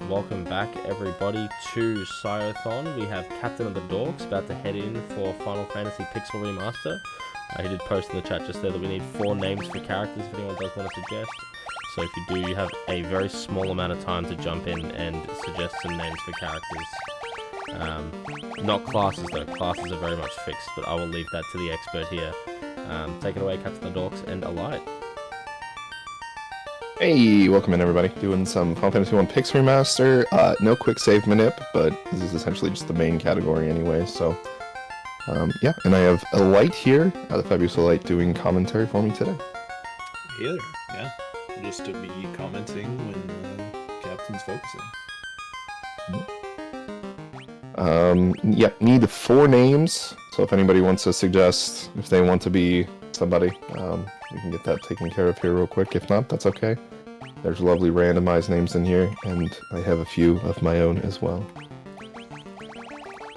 welcome back everybody to Syothon. We have Captain of the Dorks about to head in for Final Fantasy Pixel Remaster. He did post in the chat just there that we need 4 names for characters if anyone does want to suggest. So if you do, you have a very small amount of time to jump in and suggest some names for characters. Not classes though, classes are very much fixed, but I will leave that to the expert here. Take it away, Captain of the Dorks and Alight. Hey, welcome in everybody. Doing some Final Fantasy 1 Pixel Remaster. No quick save manip, but this is essentially just the main category anyway, so... yeah, and I have Alight here, the fabulous Alight, doing commentary for me today. Hey there, yeah. Just to be commenting when Captain's focusing. Yeah, need 4 names, so if anybody wants to suggest if they want to be somebody, we can get that taken care of here real quick. If not, that's okay. There's lovely randomized names in here, and I have a few of my own as well.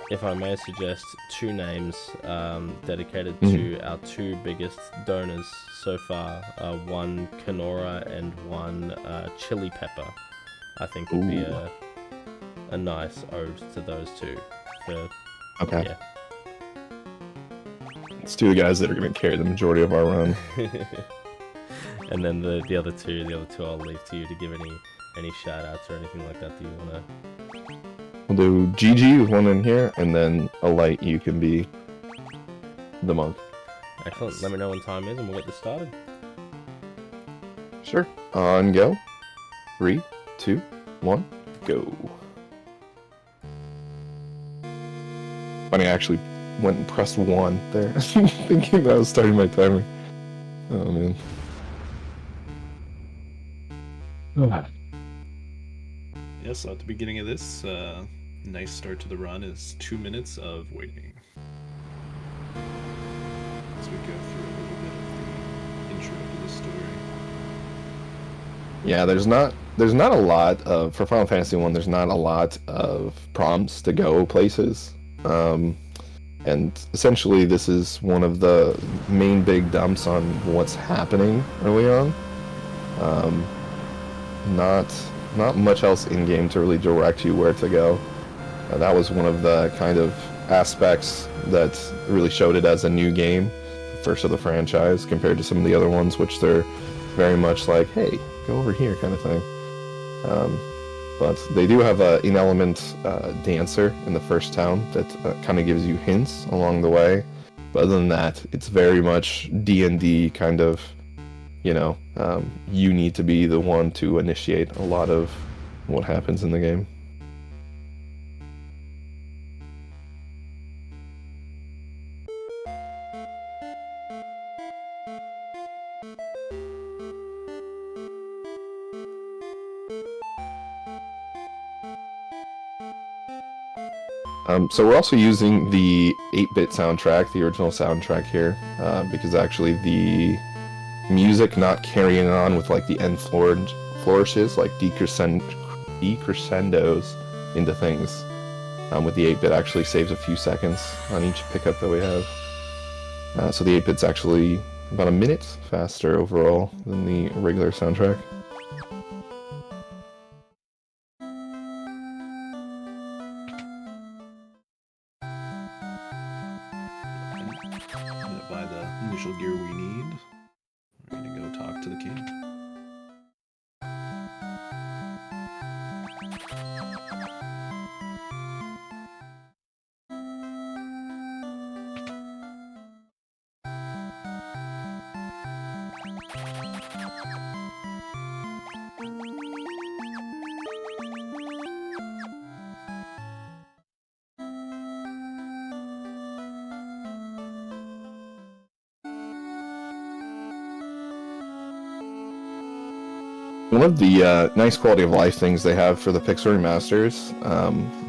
If I may suggest 2 names dedicated to our 2 biggest donors so far, one Kenora and one Chili Pepper, I think would be a nice ode to those 2. Okay. Yeah. It's 2 guys that are going to carry the majority of our run. And then the other two I'll leave to you to give any shout outs or anything like that you want to. We'll do GG with one in here, and then Alight, you can be the monk. Excellent. Let me know when time is and we'll get this started. Sure. On go. 3, 2, 1, go. Funny, I actually went and pressed 1 there, thinking that I was starting my timer. Oh man. Yeah, so at the beginning of this, nice start to the run is 2 minutes of waiting. As we go through a little bit of the intro to the story. Yeah, there's not a lot of, for Final Fantasy 1, there's not a lot of prompts to go places. And essentially this is one of the main big dumps on what's happening early on. Not much else in-game to really direct you where to go. That was one of the kind of aspects that really showed it as a new game, first of the franchise, compared to some of the other ones, which they're very much like, hey, go over here kind of thing. But they do have an in-element dancer in the first town that kind of gives you hints along the way. But other than that, it's very much D&D kind of, you know, you need to be the one to initiate a lot of what happens in the game. So we're also using the 8-bit soundtrack, the original soundtrack here, because actually the music not carrying on with like the end flourishes, like decrescendos into things. With the 8-bit actually saves a few seconds on each pickup that we have. So the 8-bit's actually about a minute faster overall than the regular soundtrack. I'm gonna buy the initial gear we need. We're gonna go talk to the king. One of the nice quality of life things they have for the Pixel Remasters,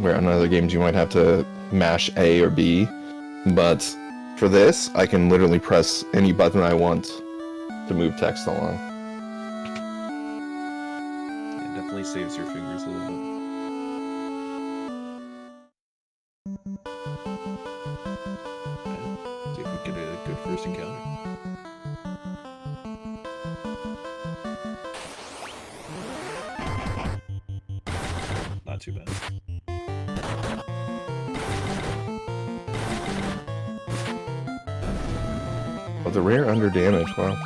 where on other games you might have to mash A or B, but for this, I can literally press any button I want to move text along. It definitely saves your fingers a little bit. Okay. See if we get a good first encounter. too bad. Oh, the rare under damage, wow.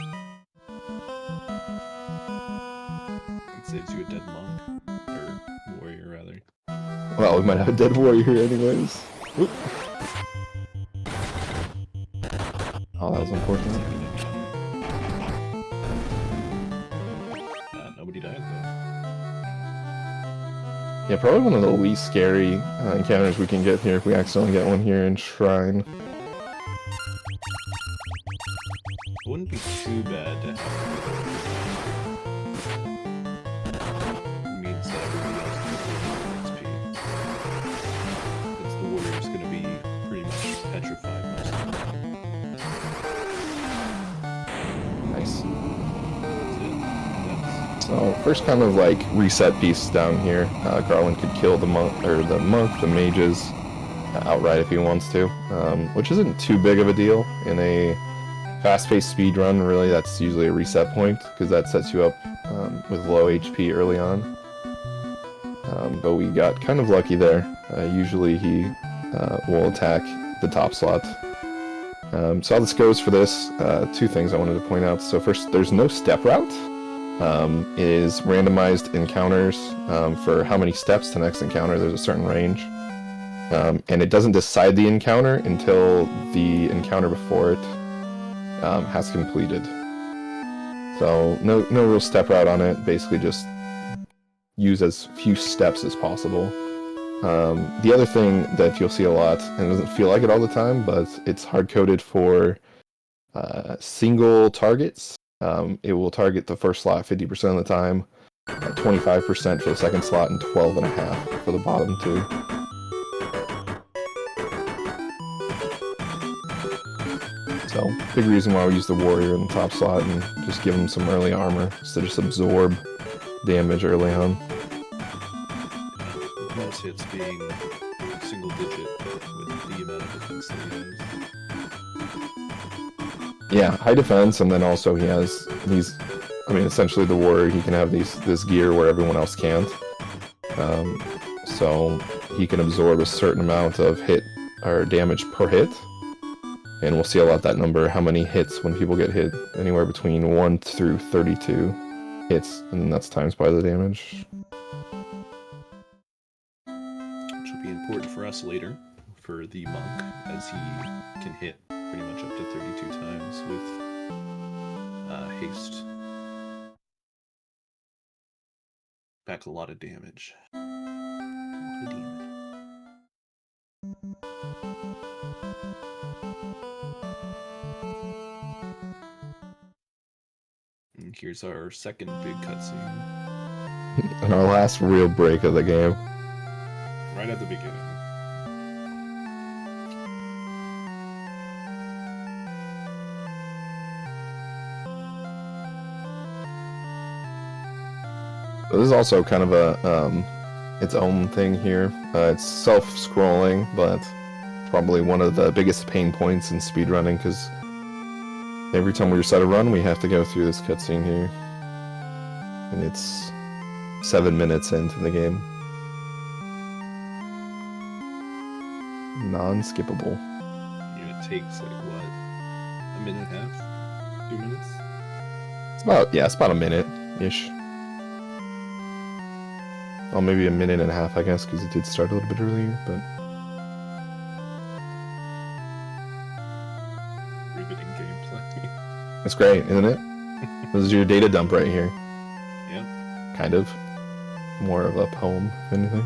It saves you a dead monk. Or warrior, rather. Well, we might have a dead warrior here anyways. Oop. Oh, that was unfortunate. Nobody died, though. Yeah, probably one of the least scary encounters we can get here if we accidentally get one here in Shrine. It wouldn't be too bad to have it means that everybody else can get XP. Since the warrior's gonna be pretty much petrified most of the time. Nice. That's So, first kind of like reset piece down here. Garland could kill the monk, the mages outright if he wants to, which isn't too big of a deal in a fast-paced speedrun. Really, that's usually a reset point because that sets you up with low HP early on. But we got kind of lucky there. Usually he will attack the top slot. So how this goes for this, two things I wanted to point out. So first, there's no step route. It is randomized encounters for how many steps to next encounter. There's a certain range. And it doesn't decide the encounter until the encounter before it has completed. So no real step route on it. Basically just use as few steps as possible. The other thing that you'll see a lot, and it doesn't feel like it all the time, but it's hard-coded for single targets. It will target the first slot 50% of the time, 25% for the second slot, and 12.5% for the bottom two. So, big reason why we use the warrior in the top slot and just give him some early armor, so just absorb damage early on. most hits being single digit with the amount of defense that he has. Yeah, high defense, and then also he has these. I mean, essentially the warrior, he can have this gear where everyone else can't. So he can absorb a certain amount of hit or damage per hit. And we'll see a lot that number, how many hits when people get hit, anywhere between 1 through 32 hits, and that's times by the damage. Which will be important for us later, for the monk, as he can hit pretty much up to 32 times with haste. Back a lot of damage. A lot of damage. And here's our second big cutscene. And our last real break of the game. Right at the beginning. So this is also kind of a its own thing here. It's self-scrolling, but probably one of the biggest pain points in speedrunning, because every time we reset a run, we have to go through this cutscene here. And it's 7 minutes into the game. Non-skippable. And it takes, like, what? A minute and a half? 2 minutes? It's about a minute-ish. Well, maybe a minute and a half, I guess, because it did start a little bit earlier, but... Riveting gameplay. It's great, isn't it? This is your data dump right here. Yeah. Kind of. More of a poem, if anything.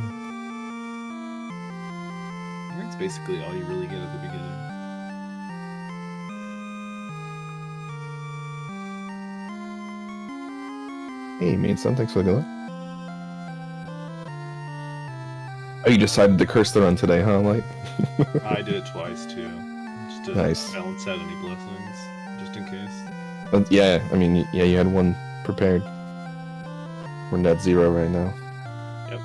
That's basically all you really get at the beginning. Hey, made some. Thanks for the good luck. Oh, you decided to curse the run today, huh, Light? I did it twice, too. Just to Nice. balance out any blessings, just in case. Yeah, I mean, yeah, you had one prepared. We're net 0 right now. Yep.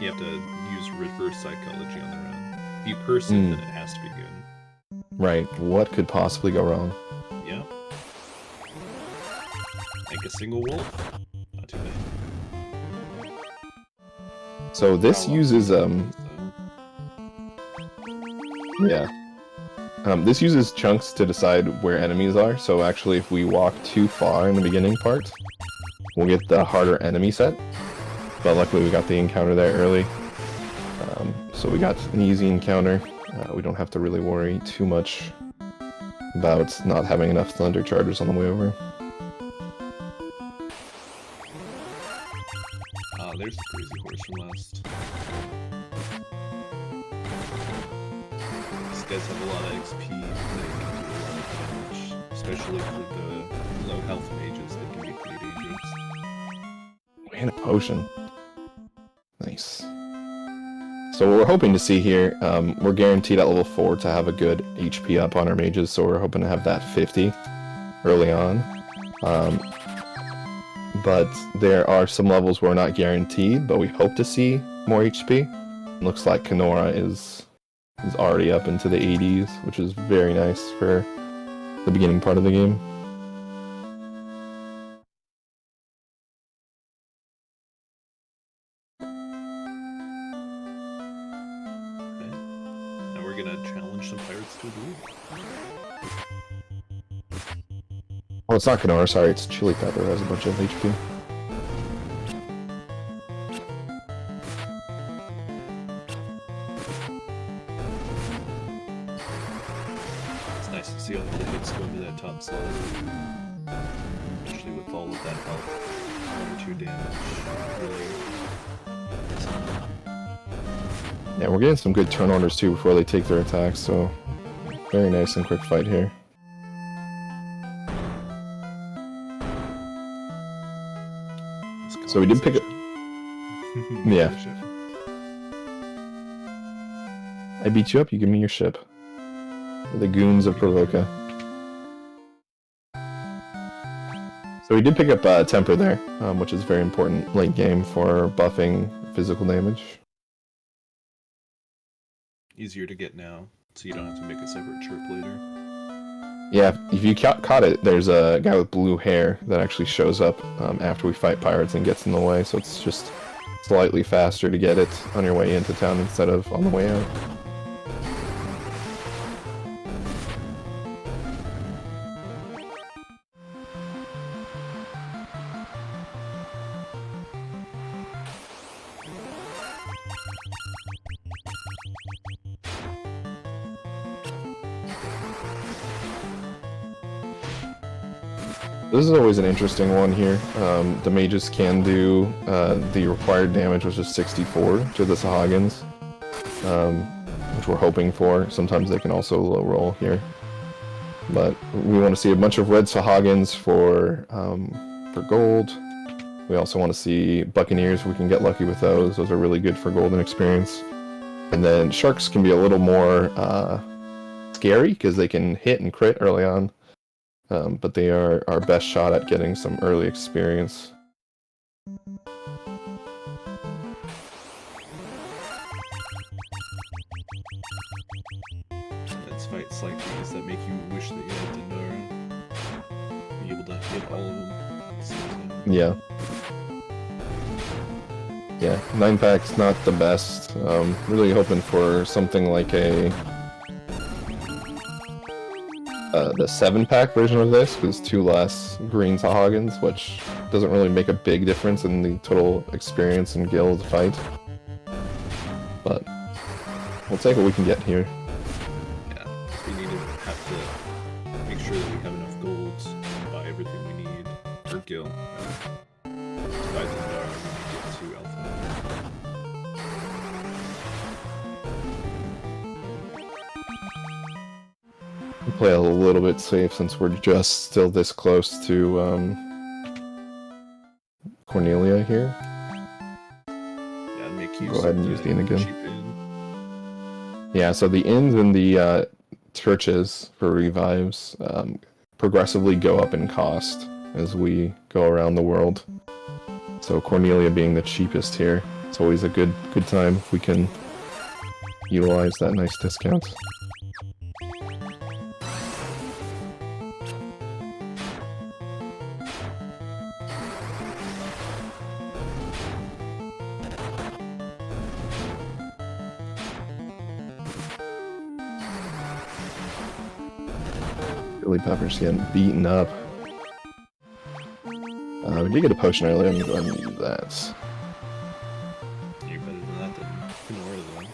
You have to use reverse psychology on the run. If you curse it, then it has to be good. Right. What could possibly go wrong? Yeah. Make a single wolf. Not too bad. So this How uses often yeah. This uses chunks to decide where enemies are, so actually if we walk too far in the beginning part, we'll get the harder enemy set. But luckily we got the encounter there early. So we got an easy encounter. We don't have to really worry too much about not having enough thunder chargers on the way over. There's the crazy horse from last. These guys have a lot of XP, they can do a lot of damage, especially for the low health mages, they can be pretty dangerous. And a potion. Nice. So what we're hoping to see here, we're guaranteed at level 4 to have a good HP up on our mages, so we're hoping to have that 50 early on. But there are some levels where we're not guaranteed, but we hope to see more HP. Looks like Kenora is already up into the 80s, which is very nice for the beginning part of the game. Okay. Now we're gonna challenge some pirates to a duel. Oh, it's not Kenora, sorry, it's Chili Pepper, has a bunch of HP. It's nice to see all the hits go into that top slot. Especially with all of that health. 1 or 2 damage. Really. Yeah, we're getting some good turn orders too before they take their attacks, so very nice and quick fight here. So we did pick up... Yeah. I beat you up, you give me your ship. The goons of Provoca. So we did pick up Temper there, which is very important late game for buffing physical damage. Easier to get now, so you don't have to make a separate chirp later. Yeah, if you caught it, there's a guy with blue hair that actually shows up after we fight pirates and gets in the way, so it's just slightly faster to get it on your way into town instead of on the way out. This is always an interesting one here. The mages can do the required damage, which is 64 to the Sahagins, which we're hoping for. Sometimes they can also low roll here. But we want to see a bunch of red Sahagins for gold. We also want to see Buccaneers if we can get lucky with those. Those are really good for golden experience. And then sharks can be a little more scary because they can hit and crit early on. But they are our best shot at getting some early experience. It's fights like these that make you wish that you had Dendara. Be able to hit all of them at the same time. Yeah. Yeah, 9-pack's not the best. Really hoping for something like a... the 7-pack version of this, because 2 less green Sahagins, which doesn't really make a big difference in the total experience and guild fight. But we'll take what we can get here. Yeah, because we need to have to make sure that we have enough gold to buy everything we need for Gil. To buy Dendara when we get to Alpha. Play a little bit safe since we're just still this close to Cornelia here. Yeah, make use Go ahead and of use the inn again. cheap inn. Yeah, so the inns and the churches for revives progressively go up in cost as we go around the world. So Cornelia being the cheapest here, it's always a good time if we can utilize that nice discount. Chili Pepper's getting beaten up. We did get a potion earlier. I'm going to use that. You're better than that than Kenora, though.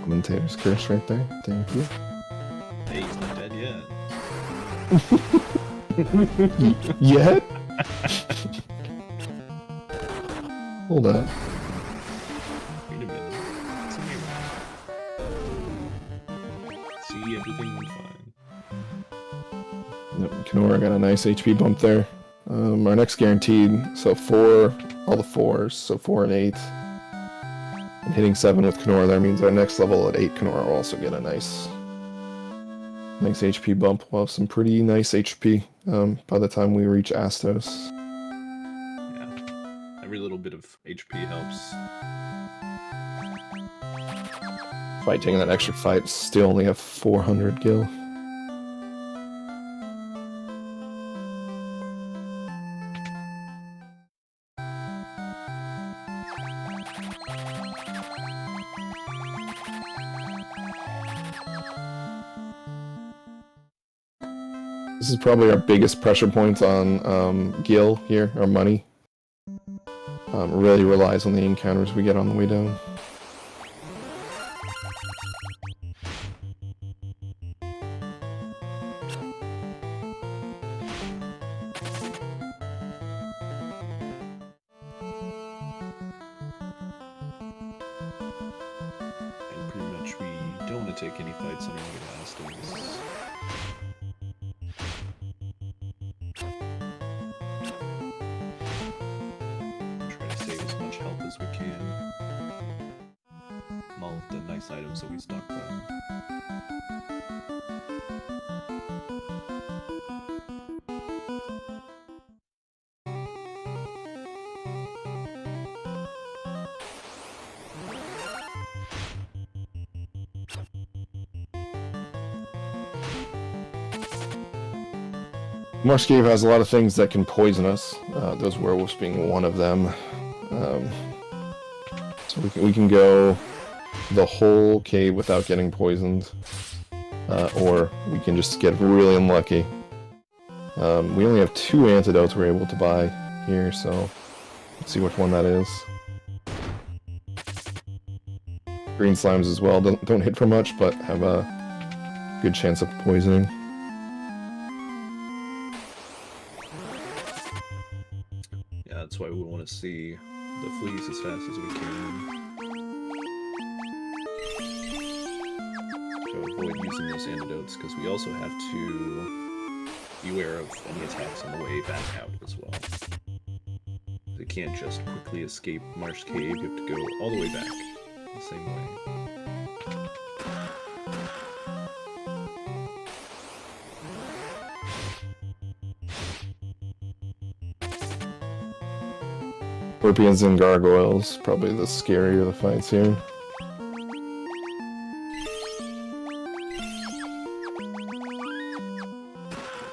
Commentator's curse right there. Thank you. Hey, he's not dead yet. Yet? Hold up. Wait a minute. See, everything went fine. Yep, Kenora got a nice HP bump there. Our next guaranteed, so 4, all the 4s, so 4 and 8. And hitting 7 with Kenora there means our next level at 8 Kenora will also get a nice HP bump. We'll have some pretty nice HP by the time we reach Astos. Yeah. Every little bit of HP helps. Fight taking that extra fight, still only have 400 gil. This is probably our biggest pressure point on Gil here, our money. Really relies on the encounters we get on the way down. And pretty much we don't want to take any fights on any Astos. Try to save as much health as we can. All of the nice items that we stockpile. Marsh Cave has a lot of things that can poison us, those werewolves being one of them. So we can go the whole cave without getting poisoned, or we can just get really unlucky. We only have 2 antidotes we're able to buy here, so let's see which one that is. Green slimes as well, don't hit for much, but have a good chance of poisoning. Yeah, that's why we want to see the fleas as fast as we can. To avoid using those antidotes, because we also have to beware of any attacks on the way back out as well. They can't just quickly escape Marsh Cave, you have to go all the way back the same way. Scorpions and gargoyles, probably the scarier the fights here.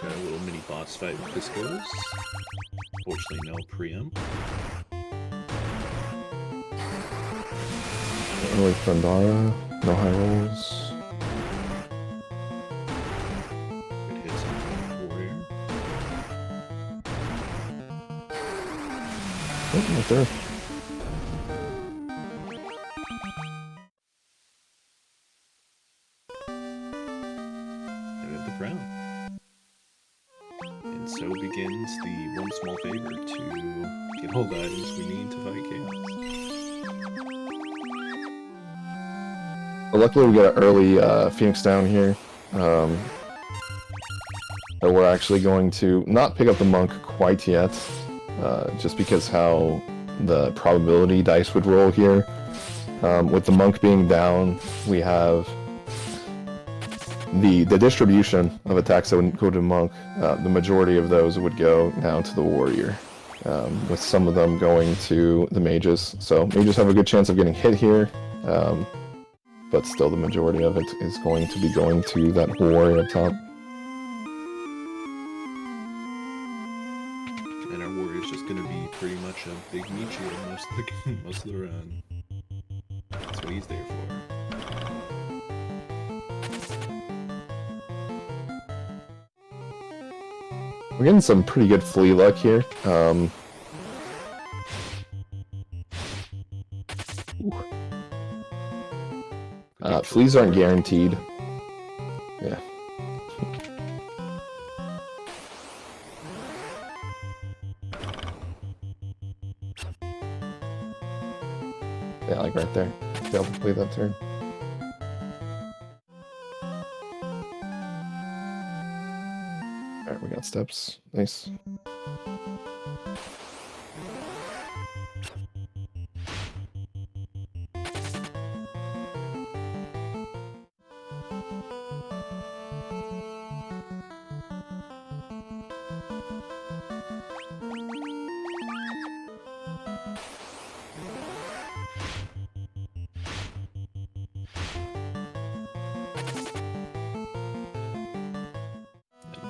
Got a little mini boss fight with Piscos. Fortunately, no preempt. Early Thundara, no high rolls. Good hits on the warrior. Oh, right there. And we have the crown. And so begins the one small favor to get all the items we need to fight chaos. Well, luckily we got an early Phoenix down here. That we're actually going to not pick up the monk quite yet, just because how the probability dice would roll here. With the monk being down, we have the distribution of attacks that would go to monk. The majority of those would go down to the warrior, with some of them going to the mages. So mages have a good chance of getting hit here. But still the majority of it is going to be going to that warrior up top. And our warrior's just gonna be pretty much a big meat shield most of the run. what he's there for. We're getting some pretty good flea luck here. Fleas aren't guaranteed. Yeah. Yeah, like right there. Be able to play that turn. Alright, we got steps. Nice.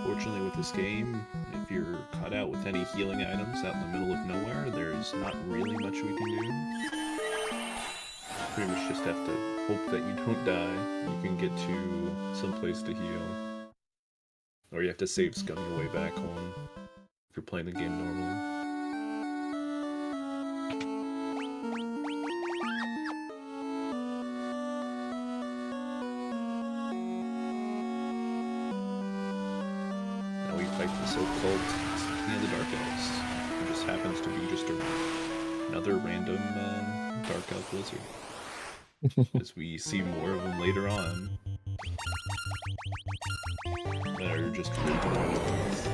Unfortunately, with this game, if you're caught out with any healing items out in the middle of nowhere, there's not really much we can do. Pretty much just have to hope that you don't die. You can get to some place to heal. Or you have to save scum your way back home if you're playing the game normally. The so-called the Dark Elves, who just happens to be just another random Dark Elf wizard. As we see more of them later on, that are just random wizards.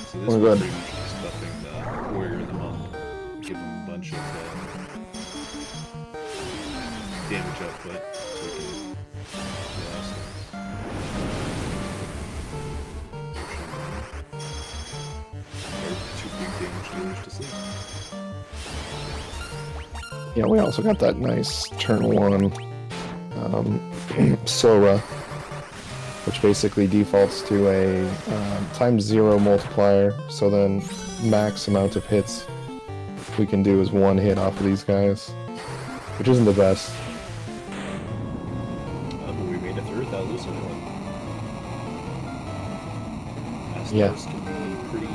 So this was pretty much just stuffing the warrior and the monk, give them a bunch of damage output so we can last. Or 2 big damage dealers to sleep. Yeah, we also got that nice turn 1 Sora, which basically defaults to a ×0 multiplier, so then max amount of hits we can do is 1 hit off of these guys, which isn't the best. But we made it through without losing one. Yeah. Masters can be pretty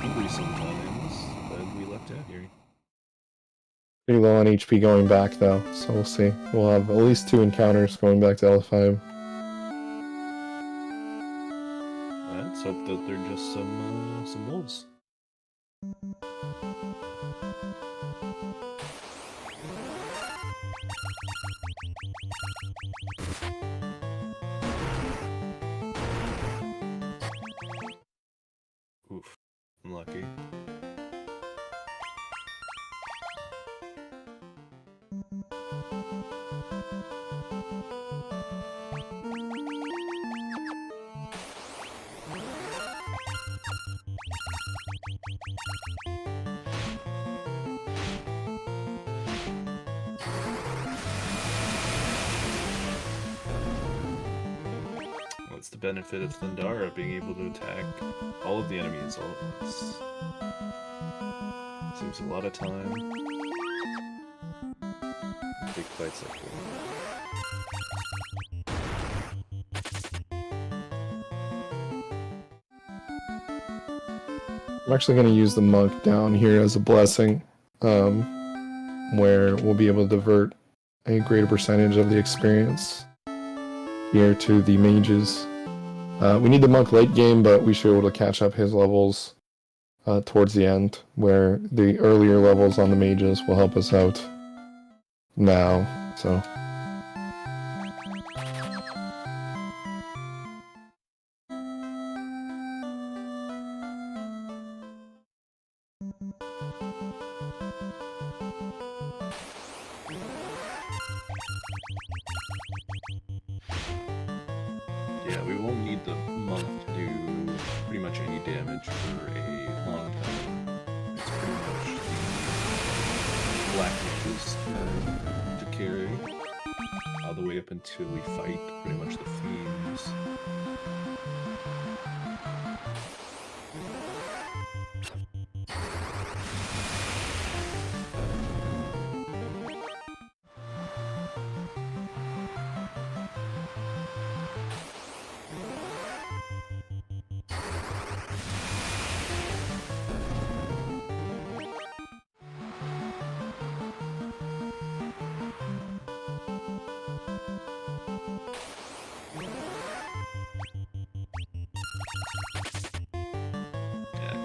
angry sometimes, but we lucked out here. Pretty low on HP going back though, so we'll see. We'll have at least 2 encounters going back to L5. Let's hope that they're just some wolves. Oof, unlucky. What's the benefit of Thundara being able to attack all of the enemies all at once? Seems a lot of time. Big fights like that. I'm actually going to use the monk down here as a blessing, where we'll be able to divert a greater percentage of the experience here to the mages. We need the monk late game, but we should be able to catch up his levels towards the end, where the earlier levels on the mages will help us out now, so... Yeah, we won't need the monk to do pretty much any damage for a long time. It's pretty much the black mage's turn to carry all the way up until we fight pretty much the fiends.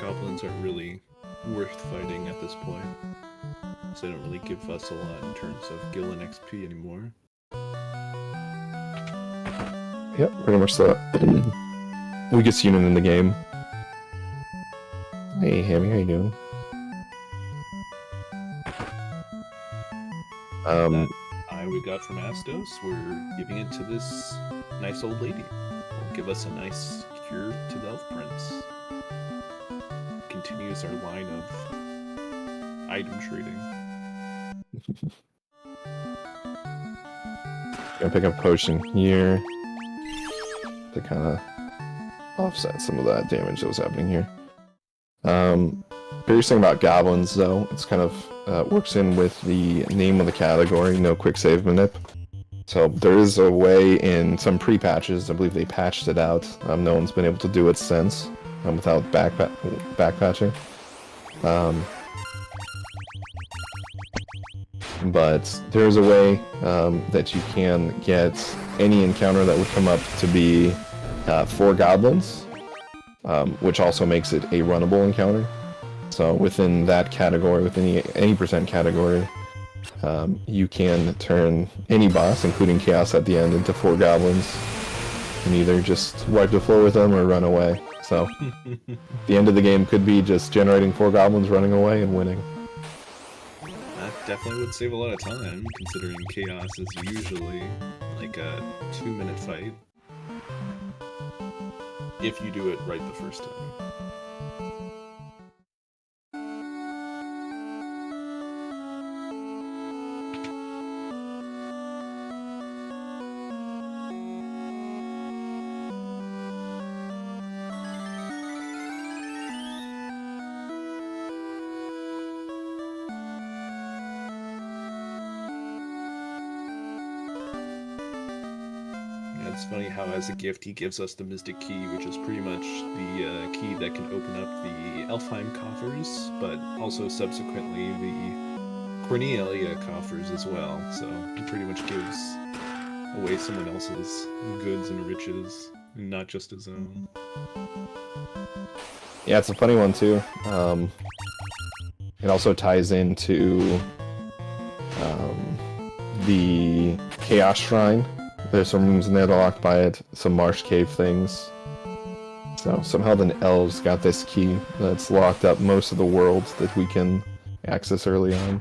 Goblins aren't really worth fighting at this point, so they don't really give us a lot in terms of gil and XP anymore. Yep, pretty much the weakest unit in the game. Hey, Hammy, how you doing? That eye we got from Astos, we're giving it to this nice old lady. Will give us a nice cure to the Elf Prince. Continues our line of item trading. Gonna pick up a potion here to kind of offset some of that damage that was happening here. Curious thing about goblins, though, it's kind of works in with the name of the category, no quick save manip. So there is a way in some pre-patches, I believe they patched it out. No one's been able to do it since, without backpatching. But there is a way that you can get any encounter that would come up to be 4 goblins, which also makes it a runnable encounter. So within that category, within any percent category, you can turn any boss, including Chaos at the end, into 4 goblins, and either just wipe the floor with them or run away. So the end of the game could be just generating 4 goblins, running away, and winning. That definitely would save a lot of time, considering Chaos is usually like a 2-minute fight. If you do it right the first time. It's funny how as a gift he gives us the Mystic Key, which is pretty much the key that can open up the Elfheim coffers, but also subsequently the Cornelia coffers as well. So he pretty much gives away someone else's goods and riches, not just his own. Yeah, it's a funny one too. It also ties into the Chaos Shrine. There's some rooms in there that are locked by it, some marsh cave things. So somehow the elves got this key that's locked up most of the worlds that we can access early on.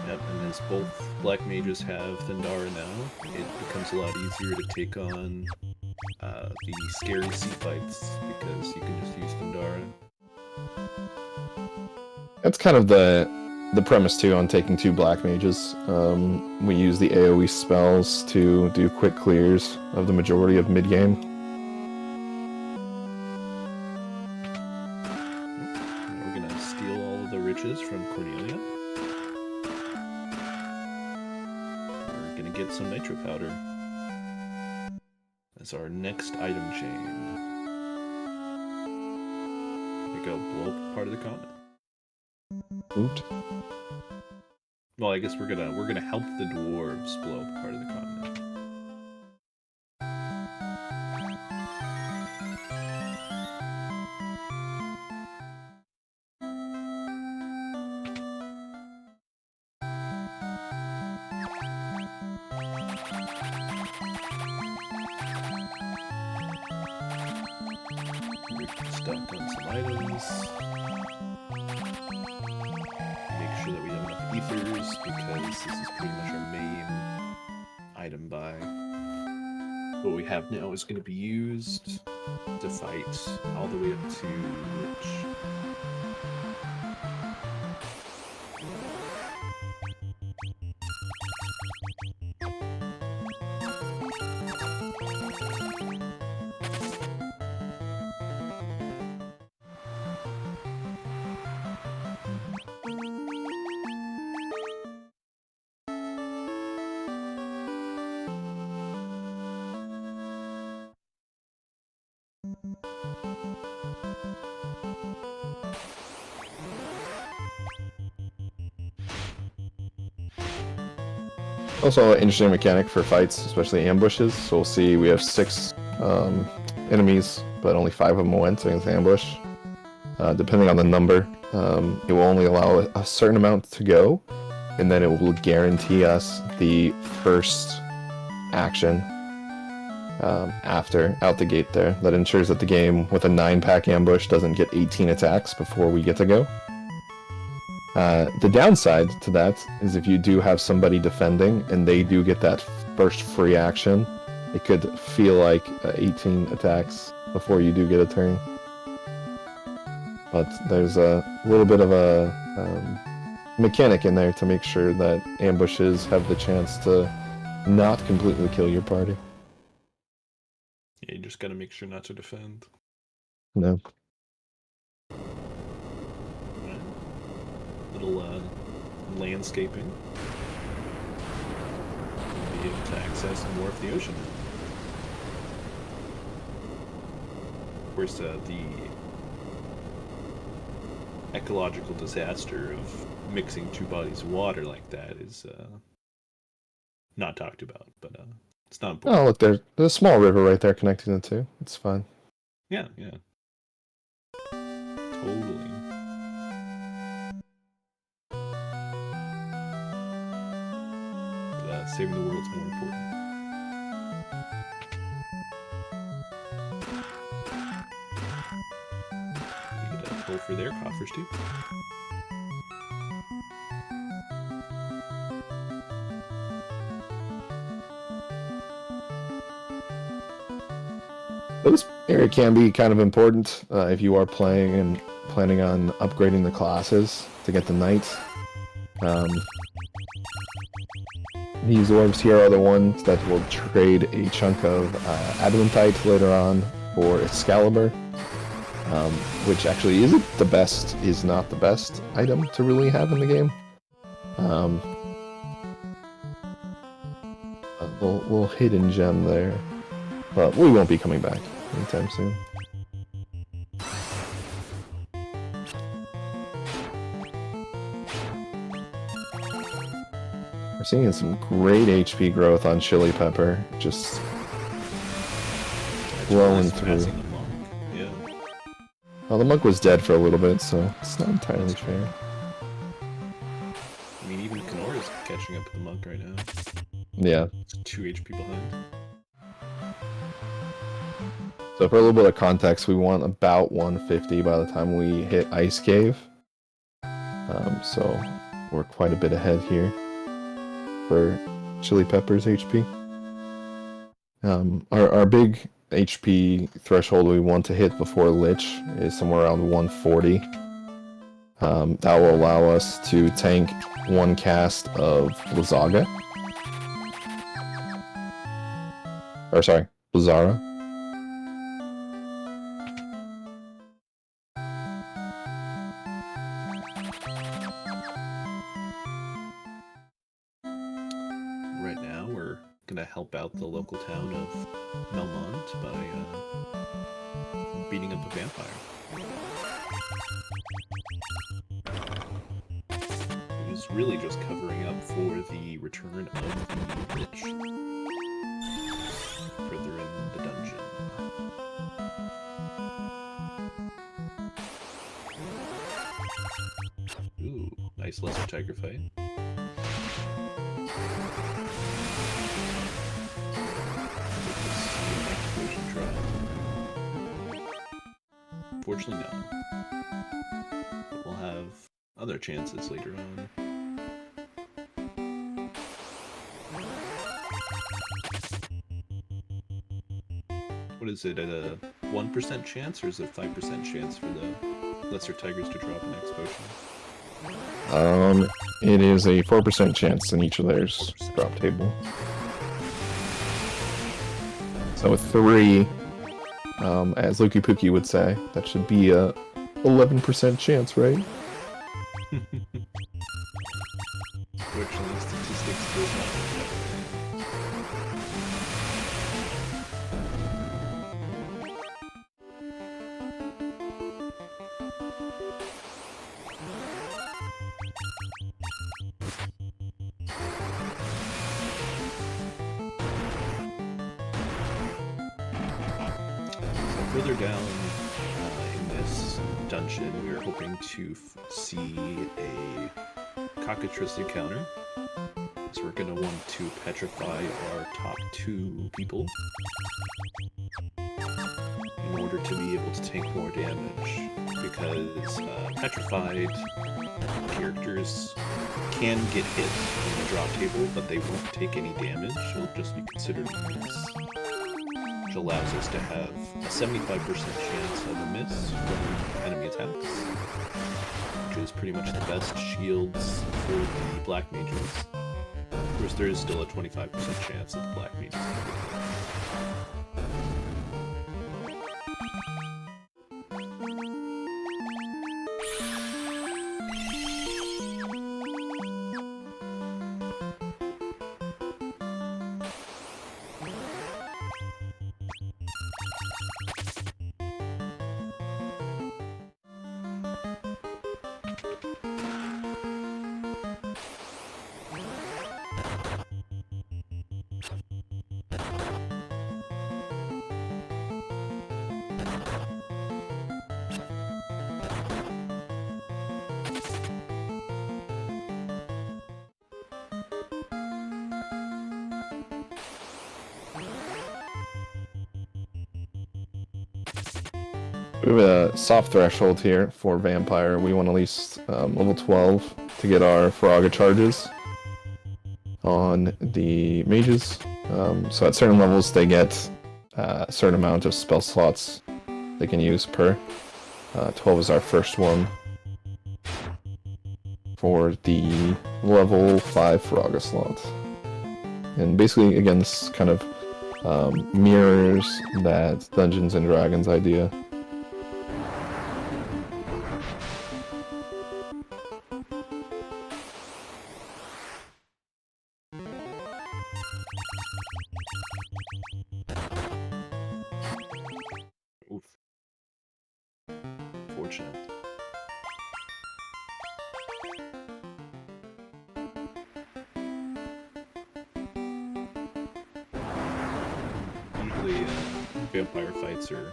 Yep, and as both black mages have Thundara now, it becomes a lot easier to take on the scary sea fights, because you can just use Thundara. That's kind of the premise too on taking 2 black mages. We use the AoE spells to do quick clears of the majority of mid-game. We're gonna steal all of the riches from Cornelia. We're gonna get some nitro powder as our next item chain. There we go, blow up part of the continent. Oot. Well, I guess we're gonna help the dwarves blow up part of the continent. We're stuck on some items. Make sure that we have enough ethers, because this is pretty much our main item buy. What we have now is going to be used to fight all the way up to Lich. Also, an interesting mechanic for fights, especially ambushes. So we'll see we have 6 enemies, but only 5 of them went against the ambush. Depending on the number, it will only allow a certain amount to go, and then it will guarantee us the first action after, out the gate there. That ensures that the game with a 9-pack ambush doesn't get 18 attacks before we get to go. The downside to that is if you do have somebody defending and they do get that first free action, it could feel like 18 attacks before you do get a turn. But there's a little bit of a mechanic in there to make sure that ambushes have the chance to not completely kill your party. Yeah, you just gotta make sure not to defend. No. Right. Little landscaping. Be able to access more of the ocean. Of course, the ecological disaster of mixing 2 bodies of water like that is not talked about, but it's not important. Oh, look, there's a small river right there connecting the two. It's fine. Yeah, yeah. Totally. Saving the world's more important. You get a pull for their coffers too. This area can be kind of important if you are playing and planning on upgrading the classes to get the knight. These orbs here are the ones that will trade a chunk of adamantite later on for Excalibur, which actually isn't the best, is not the best item to really have in the game. A little hidden gem there, but we won't be coming back anytime soon. We're seeing some great HP growth on Chili Pepper, just blowing through. Yeah. Well, the monk was dead for a little bit, so it's not entirely fair. I mean, even Kenora's catching up with the monk right now. Yeah. It's 2 HP behind. So for a little bit of context, we want about 150 by the time we hit Ice Cave. So we're quite a bit ahead here for Chili Pepper's HP. Our big HP threshold we want to hit before Lich is somewhere around 140. That will allow us to tank 1 cast of Blizzaga. Or sorry, Blizzara. Right now, we're gonna help out the local town of Melmont by beating up a vampire. It is really just covering up for the return of the Lich further in the dungeon. Ooh, nice lesser tiger fight. Fortunately, no. But we'll have other chances later on. What is it, at a 1% chance, or is it a 5% chance for the lesser tigers to drop an X potion? It is a 4% chance in each of theirs drop table. So with 3, as Loki Pookie would say, that should be a 11% chance, right? Fortunately, statistics do not reflect further down in this dungeon, we are hoping to see a cockatrice encounter. So we're going to want to petrify our top 2 people in order to be able to take more damage, because petrified characters can get hit in the drop table, but they won't take any damage. It'll just be considered a miss, which allows us to have a 75% chance of a miss from enemy attacks, which is pretty much the best shields for the black mages. Of course, there is still a 25% chance that the black mages can get hit. We have a soft threshold here for Vampire. We want at least level 12 to get our Faraga charges on the mages. So at certain levels they get a certain amount of spell slots they can use per. 12 is our first one for the level 5 Faraga slot. And basically, again, this kind of mirrors that Dungeons and Dragons idea. Oof. Fortunate. Usually, vampire fights are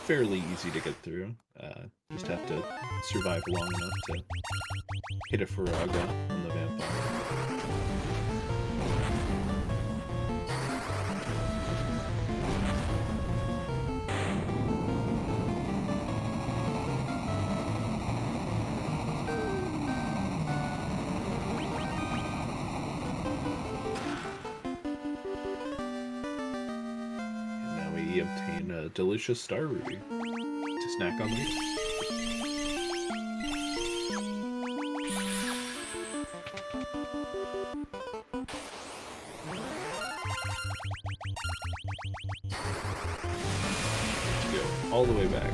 fairly easy to get through. Just have to survive long enough to hit a Faraga on the vampire. Obtain a delicious star ruby to snack on later. Go all the way back.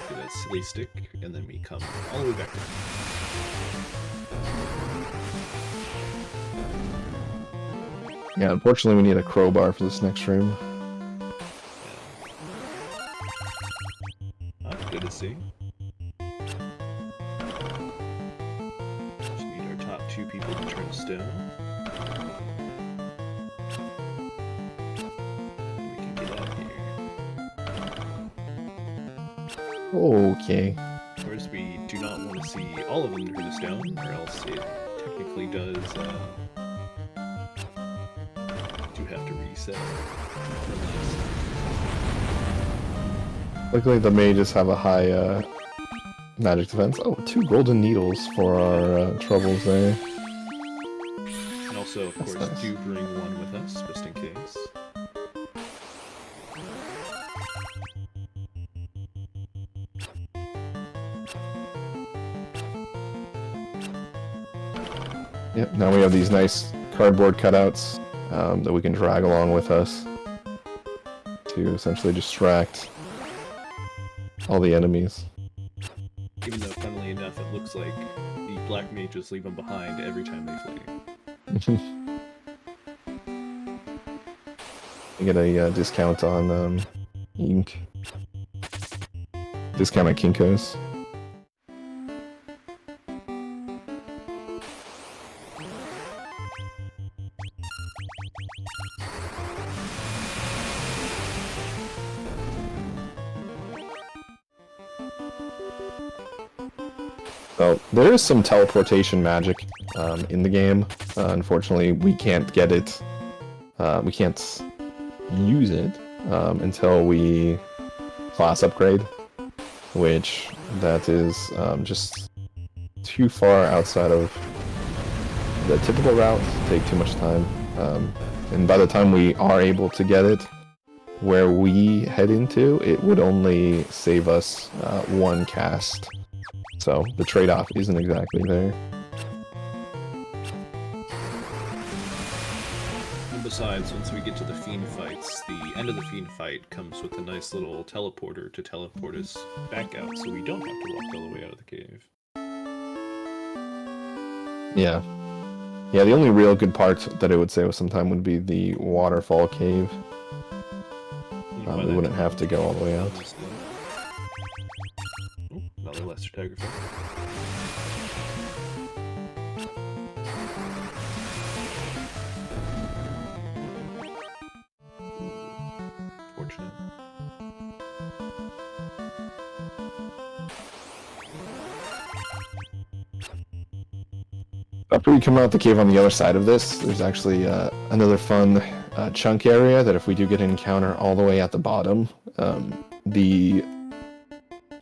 Do that silly stick, and then we come all the way back. Yeah, unfortunately we need a crowbar for this next room. Good to see. Just need our top 2 people to turn stone. We can get out of here. Okay. Of course, we do not want to see all of them turn to stone, or else it technically does have to reset. Luckily the mages have a high magic defense. Oh, 2 golden needles for our troubles there. And also, of course, nice. do bring one with us, just in case. Yep, now we have these nice cardboard cutouts that we can drag along with us to essentially distract all the enemies. Even though, funnily enough, it looks like the black mages leave them behind every time they flee. You get a discount on ink. Discount at Kinko's. Well, there is some teleportation magic in the game. Unfortunately, we can't get it. We can't use it until we class upgrade, which that is just too far outside of the typical route. Take too much time, and by the time we are able to get it where we head into, it would only save us one cast. So the trade-off isn't exactly there. And besides, once we get to the fiend fights, the end of the fiend fight comes with a nice little teleporter to teleport us back out, so we don't have to walk all the way out of the cave. Yeah. Yeah, the only real good part that I would say was sometime would be the waterfall cave. We wouldn't have to go all the way out. Oh, another lesser tiger fight. Fortunate. After we come out the cave on the other side of this, there's actually another fun chunk area that if we do get an encounter all the way at the bottom, the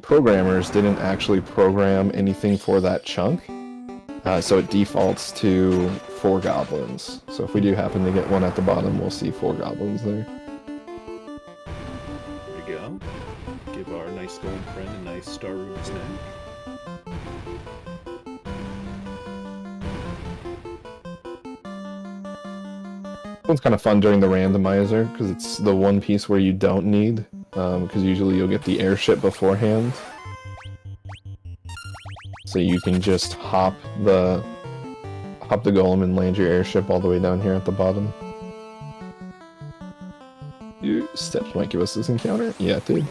programmers didn't actually program anything for that chunk, so it defaults to 4 goblins. So if we do happen to get one at the bottom, we'll see 4 goblins there. There we go. Give our nice golem friend a nice star room snack. One's kind of fun during the randomizer, because it's the one piece where you don't need, because usually you'll get the airship beforehand. So you can just hop the golem and land your airship all the way down here at the bottom. Your steps might give us this encounter? Yeah, it did.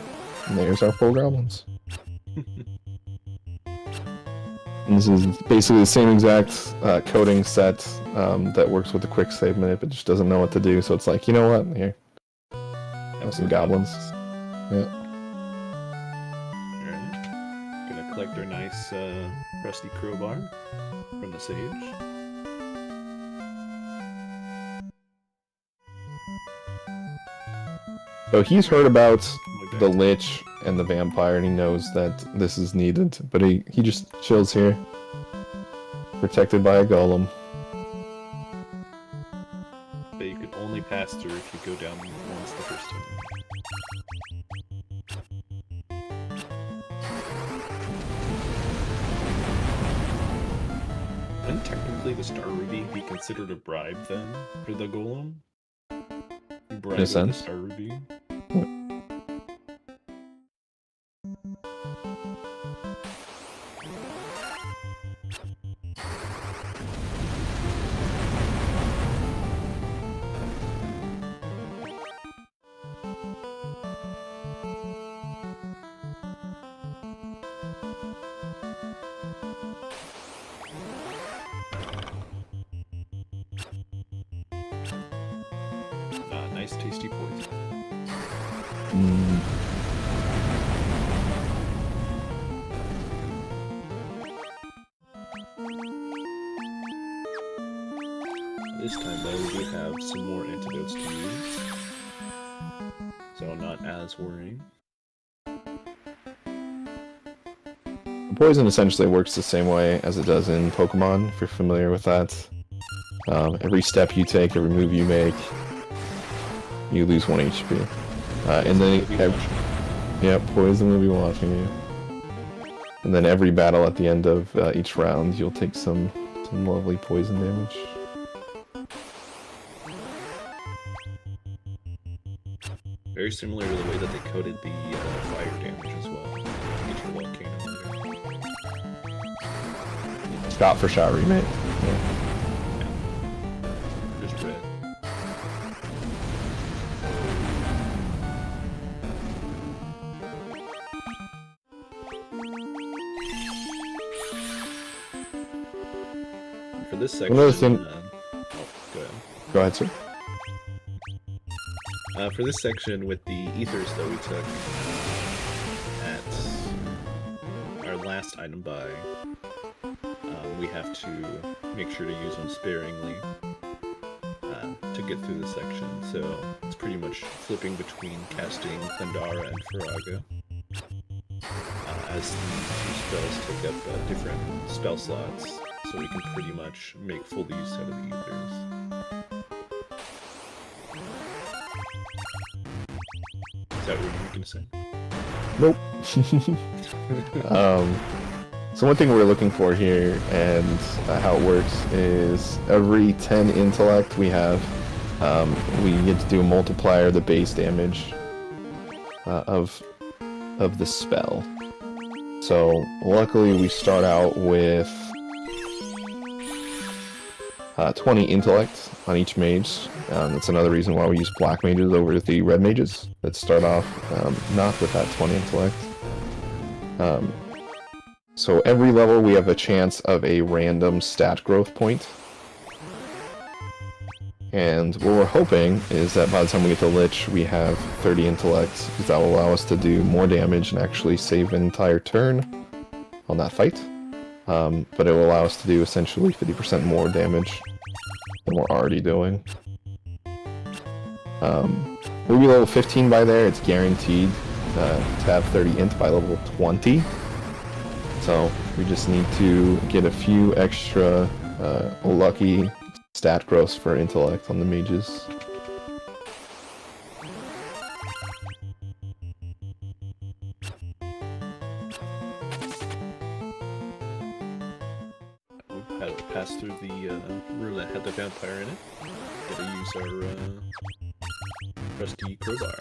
And there's our 4 goblins. And this is basically the same exact coding set that works with the quick save minute, but just doesn't know what to do, so it's like, you know what, here. Have some goblins. Yeah. Alright. Gonna collect our nice rusty crowbar from the sage. So he's heard about the Lich and the Vampire, and he knows that this is needed, but he just chills here. Protected by a golem. That you can only pass through if you go down once the first time. Wouldn't technically the Star Ruby be considered a bribe then for the golem? You bribe with the Star Ruby? Nice tasty poison. This time though, we do have some more antidotes to use, so not as worrying. Poison essentially works the same way as it does in Pokemon, if you're familiar with that. Every step you take, every move you make, you lose 1 HP. And then, poison will be watching you. And then every battle at the end of each round, you'll take some lovely poison damage. Very similar to the way that they coded the fire damage as well. Get your volcano in there. Shot for shot remake. Yeah. Just red. For this section, Another thing. Go ahead. Go ahead, sir. For this section with the ethers that we took at last item buy, we have to make sure to use them sparingly to get through the section. So it's pretty much flipping between casting Thundara and Faraga, as these two spells take up different spell slots, so we can pretty much make full use out of the ethers. Is that what you were going to say? Nope. So one thing we're looking for here, and how it works, is every 10 intellect we have, we get to do a multiplier of the base damage of the spell. So luckily we start out with 20 intellect on each mage. That's another reason why we use black mages over the red mages that start off not with that 20 intellect. So every level we have a chance of a random stat growth point. And what we're hoping is that by the time we get to Lich, we have 30 intellect, because that will allow us to do more damage and actually save an entire turn on that fight. But it will allow us to do essentially 50% more damage than we're already doing. We'll be level 15 by there. It's guaranteed to have 30 int by level 20. So we just need to get a few extra lucky stat growths for intellect on the mages. We'll pass through the room that had the vampire in it. Gotta use our trusty crowbar.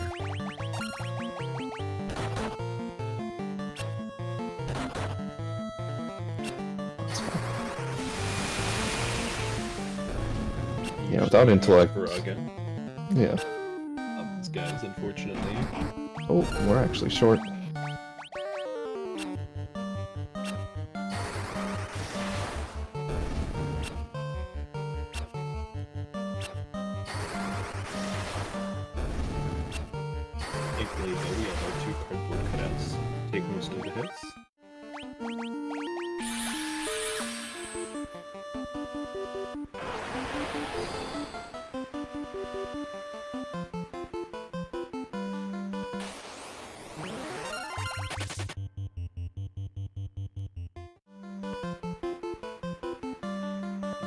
Yeah, without intellect. Faraga. Yeah. These guys, unfortunately. Oh, we're actually short. Thankfully, though, we have our two cardboard cutouts take most of the hits.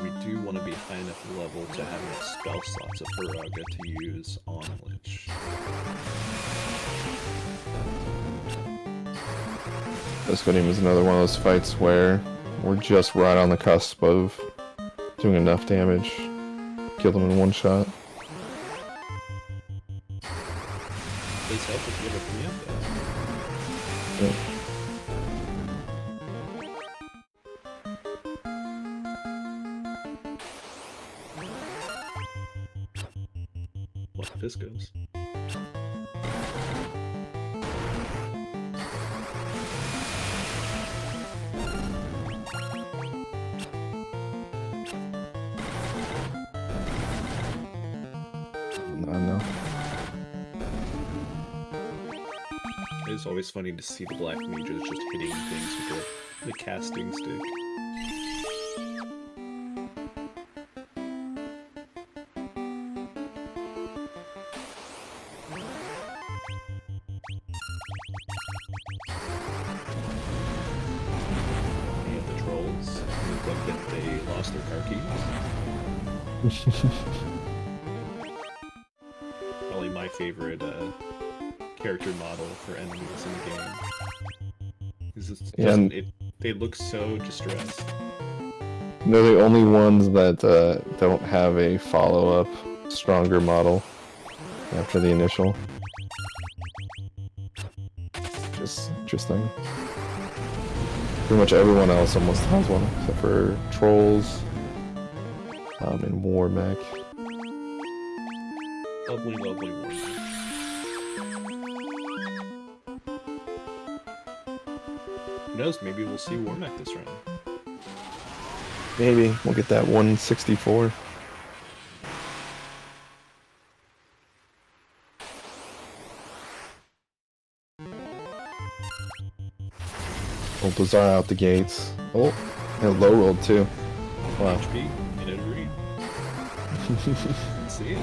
We do want to be high enough level to have enough spell slots of Faraga to use on Lich. This game is another one of those fights where we're just right on the cusp of doing enough damage. Kill them in one shot. Please help if you have a preempt though. Yeah. What this goes. No. It's always funny to see the black mages just hitting things with the casting stick. And the trolls look like that they lost their car keys. Probably my favorite character model for enemies in the game. They look so distressed. They're the only ones that don't have a follow-up stronger model after the initial. Just interesting. Pretty much everyone else almost has one, except for trolls and war mech. Lovely, lovely one. Who knows, maybe we'll see Warmech this round. Maybe we'll get that 164. Old Bazaar out the gates. Oh, and low rolled too. Wow. HP, minute read. See it.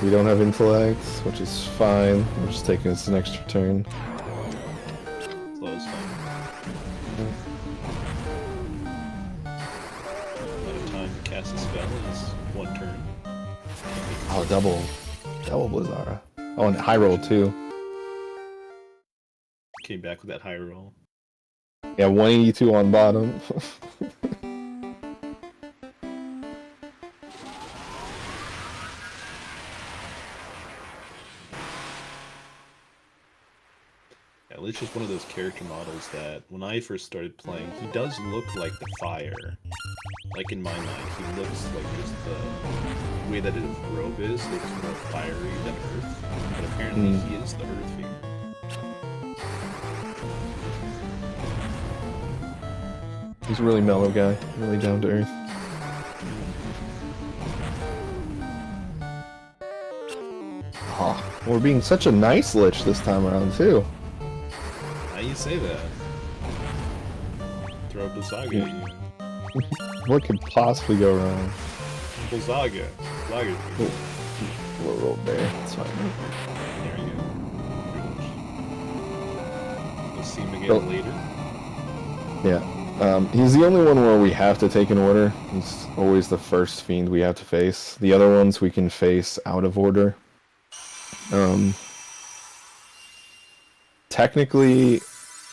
We don't have intellect, which is fine. We're just taking this an extra turn. Slow as fun. Amount of time to cast a spell is 1 turn. Oh, double Blizzara. Oh, and high roll too. Came back with that high roll. Yeah, 182 on bottom. Yeah, Lich is one of those character models that, when I first started playing, he does look like the fire. Like, in my mind, he looks like just the way that his robe is, looks more fiery than earth. But apparently he is the earth fiend. He's a really mellow guy, really down to earth. Oh, we're being such a nice Lich this time around too. How you say that? Throw up the saga at you. What could possibly go wrong? Zaga. Zaga. Low roll there. It's fine. There you go. We'll see him again Oh. later. Yeah. He's the only one where we have to take an order. He's always the first fiend we have to face. The other ones we can face out of order. Technically,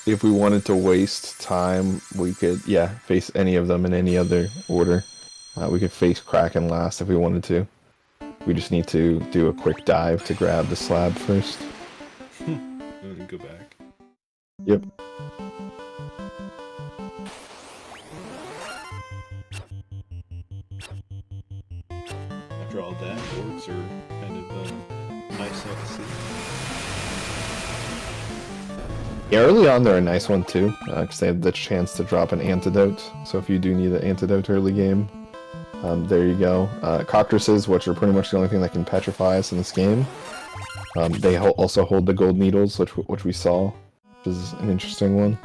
if we wanted to waste time, we could, face any of them in any other order. We could face Kraken last if we wanted to. We just need to do a quick dive to grab the slab first. And then go back. Yep. After all that, orcs are kind of nice to see. Yeah, early on they're a nice one too, because they have the chance to drop an antidote. So if you do need an antidote early game, there you go. Cockatrices, which are pretty much the only thing that can petrify us in this game. They also hold the gold needles, which we saw, which is an interesting one.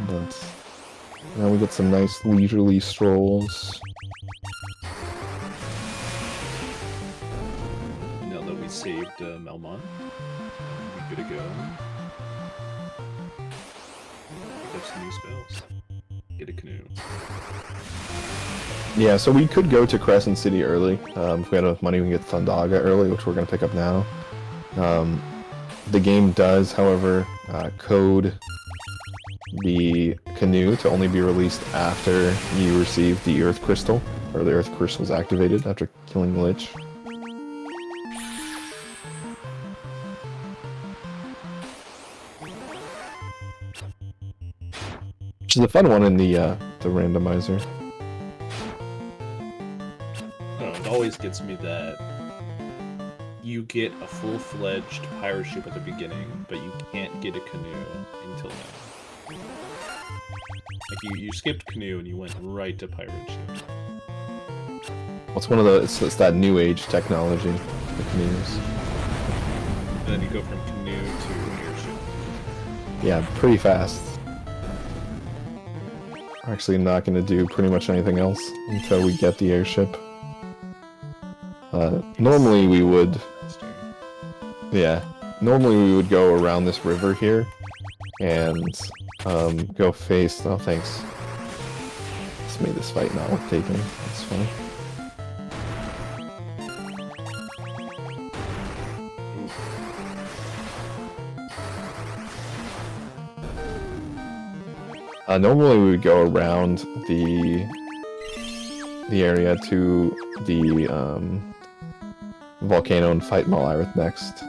But now we get some nice leisurely strolls. Now that we saved Melmon, we're good to go. Pick up some new spells. Get a canoe. Yeah, so we could go to Crescent City early. If we had enough money, we can get Thundaga early, which we're going to pick up now. The game does, however, code the canoe to only be released after you receive the Earth Crystal, or the Earth Crystal is activated after killing the Lich. Which is a fun one in the randomizer. I don't know, it always gets me that you get a full-fledged pirate ship at the beginning, but you can't get a canoe until now. Like, you skipped canoe and you went right to pirate ship. It's one of the it's that new age technology, the canoes. And then you go from canoe to airship. Yeah, pretty fast. We're actually not going to do pretty much anything else until we get the airship. Normally we would... Yeah, normally we would go around this river here and go face... Oh, thanks. This made this fight not worth taking. That's funny. Normally we would go around the area to the volcano and fight Malirith next,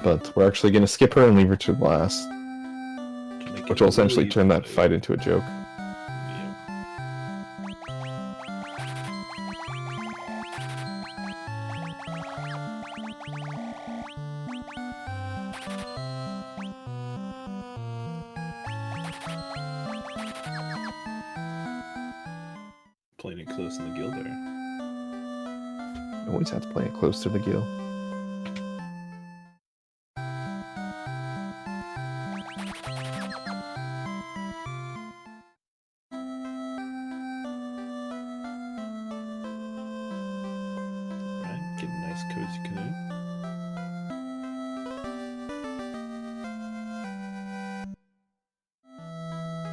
but we're actually going to skip her and leave her to last, which will essentially turn that fight into a joke. Playing it close in the guild there. You always have to play it close to the gill. nice cozy canoe.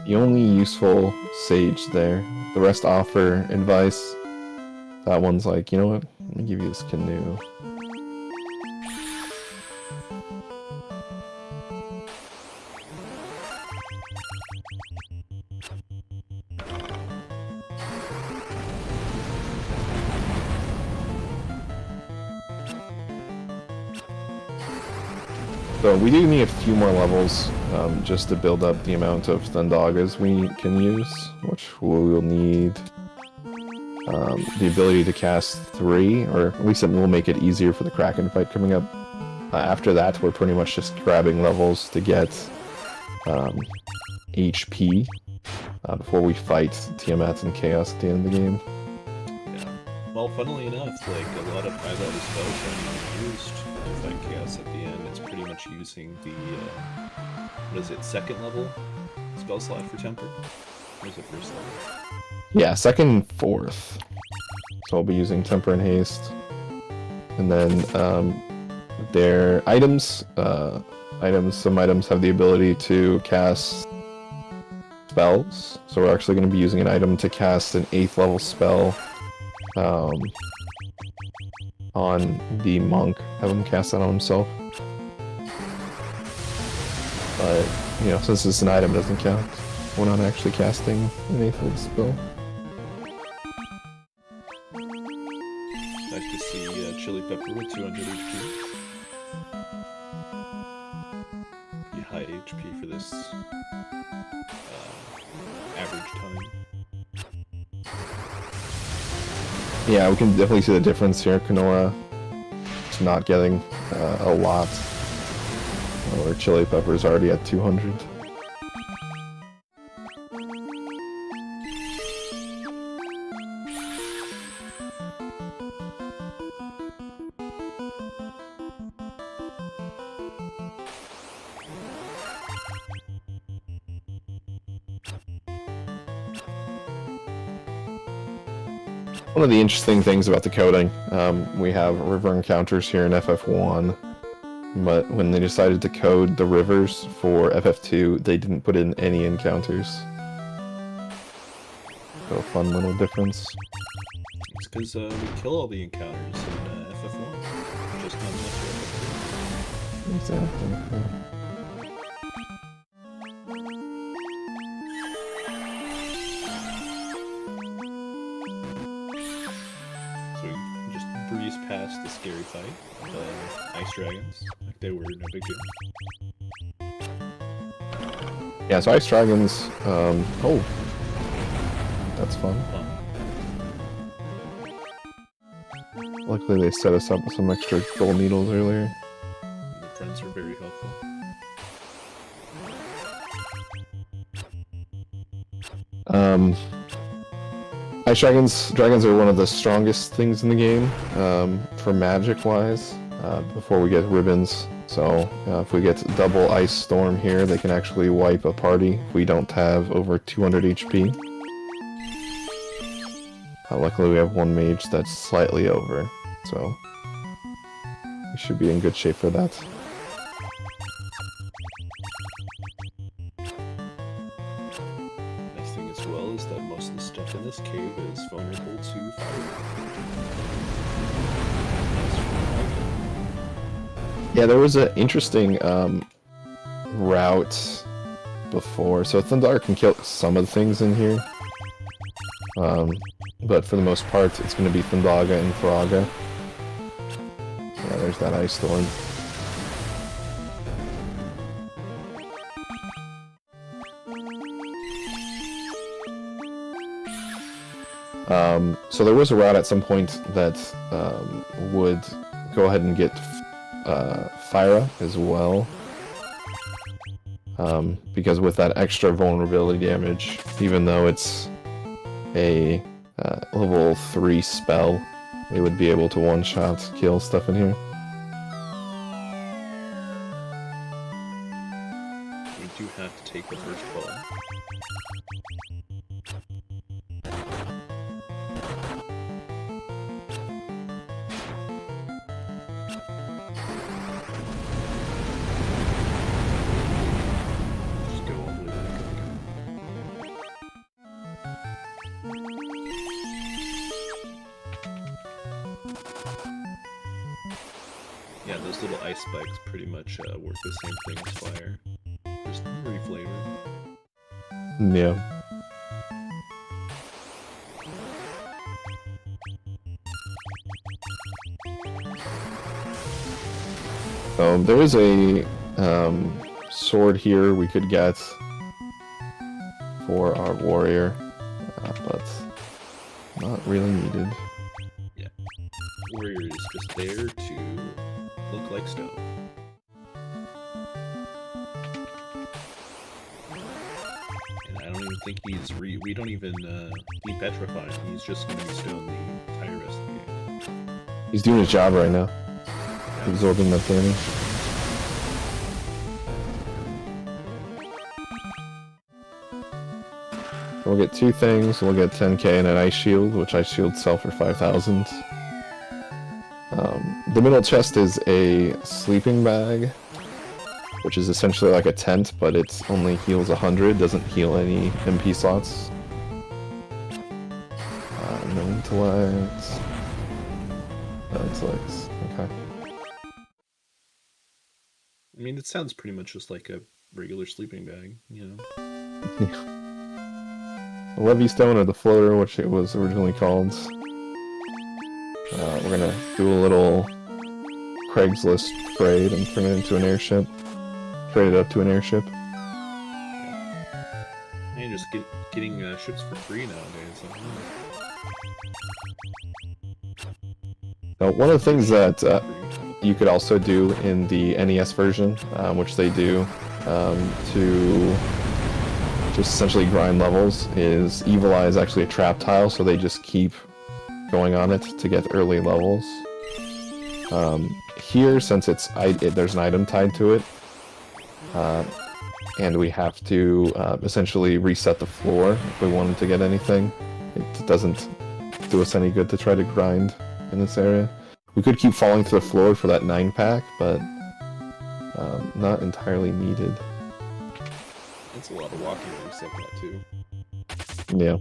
The only useful sage there. The rest offer advice. That one's like, you know what? Let me give you this canoe. So we do need a few more levels just to build up the amount of Thundagas we can use, which we will need the ability to cast 3, or at least it will make it easier for the Kraken fight coming up. After that, we're pretty much just grabbing levels to get HP before we fight Tiamat and Chaos at the end of the game. Yeah. Well, funnily enough, like a lot of high-level spells are used to fight Chaos at the end. It's pretty much using the what is it, second level spell slot for Temper? Or is it first level? Yeah, second and fourth. So I'll be using Temper and Haste. And then their items, some items have the ability to cast spells. So we're actually going to be using an item to cast an 8th level spell on the monk. Have him cast that on himself. But, you know, since it's an item, it doesn't count. We're not actually casting an 8th level spell. Nice to see Chili Pepper with 200 HP. Be high HP for this average time. Yeah, we can definitely see the difference here. Kanoa is not getting a lot. Or Chili Pepper's already at 200. One of the interesting things about the coding, we have river encounters here in FF1, but when they decided to code the rivers for FF2, they didn't put in any encounters. So a fun little difference. It's because we kill all the encounters in FF1, just not enough for FF2. Exactly. Yeah. Breeze past the scary fight, the ice dragons, like they were no big deal. Yeah, so ice dragons, oh, that's fun. Luckily they set us up with some extra gold needles earlier. The friends were very helpful. Ice dragons are one of the strongest things in the game, for magic-wise, before we get ribbons. So, if we get double Ice Storm here, they can actually wipe a party if we don't have over 200 HP. Luckily we have one mage that's slightly over, so we should be in good shape for that. Nice thing as well is that most of the stuff in this cave is vulnerable to fire. Yeah, there was an interesting route before. So Thundar can kill some of the things in here. But for the most part, it's going to be Thundaga and Faraga. Yeah, there's that Ice Storm. So there was a route at some point that would go ahead and get Fyra as well. Because with that extra vulnerability damage, even though it's a level 3 spell, it would be able to one-shot kill stuff in here. We do have to take the first ball. those little ice spikes pretty much work the same thing as fire. Just reflavored. Yeah. There is a sword here we could get for our warrior, but not really needed. Yeah. Warrior is just there to look like stone. And I don't even think he's we don't even need petrifying. He's just gonna be stone the entire rest of the game. He's doing his job right now. Absorbing that damage. We'll get two things. We'll get 10k and an ice shield, which ice shields sell for 5,000. The middle chest is a sleeping bag, which is essentially like a tent, but it only heals 100, doesn't heal any MP slots. No intellect. No intellects. Okay. I mean, it sounds pretty much just like a regular sleeping bag, you know? The Levy Stone, or the Floater, which it was originally called. We're gonna do a little Craigslist trade and turn it into an airship. Trade it up to an airship. And just getting ships for free nowadays. Now, one of the things that you could also do in the NES version, which they do to just essentially grind levels, is Evil Eye is actually a trap tile, so they just keep going on it to get early levels. Here, since there's an item tied to it, and we have to essentially reset the floor if we wanted to get anything, it doesn't do us any good to try to grind in this area. We could keep falling to the floor for that 9-pack, but not entirely needed. It's a lot of walking to reset that too. Yeah.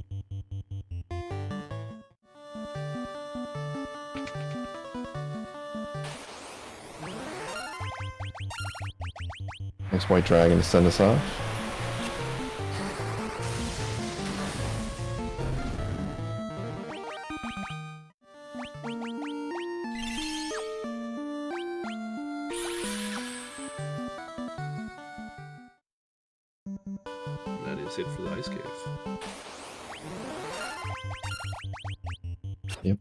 Nice white dragon to send us off. That is it for the ice cave. Yep.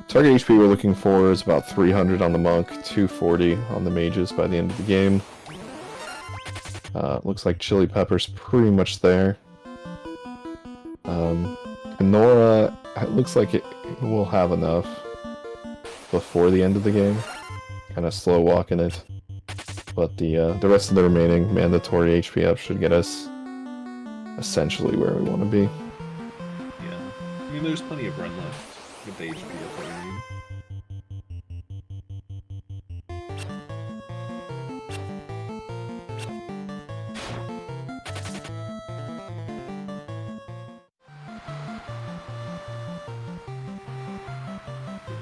Target HP we're looking for is about 300 on the monk, 240 on the mages by the end of the game. Looks like Chili Pepper's pretty much there. Nora, it looks like it will have enough before the end of the game. Kind of slow walking it. But the rest of the remaining mandatory HP up should get us essentially where we want to be. Yeah. I mean, there's plenty of run left with the HP up that we need.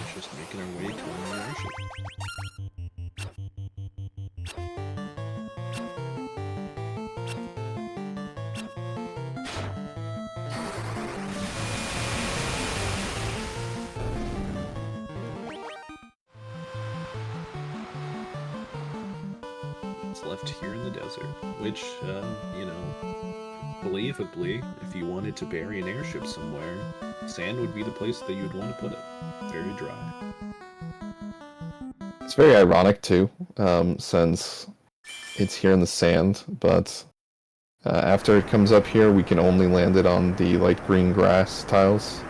It's just making our way to another airship. Left here in the desert, which, you know, believably, if you wanted to bury an airship somewhere, sand would be the place that you'd want to put it. Very dry. It's very ironic, too, since it's here in the sand, but after it comes up here, we can only land it on the light green grass tiles.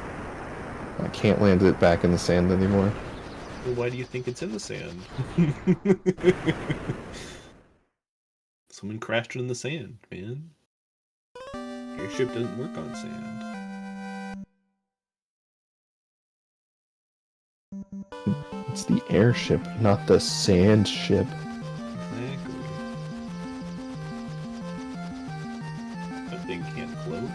I can't land it back in the sand anymore. Well, why do you think it's in the sand? Someone crashed it in the sand, man. Airship doesn't work on sand. It's the airship, not the sand ship. Exactly. That thing can't float.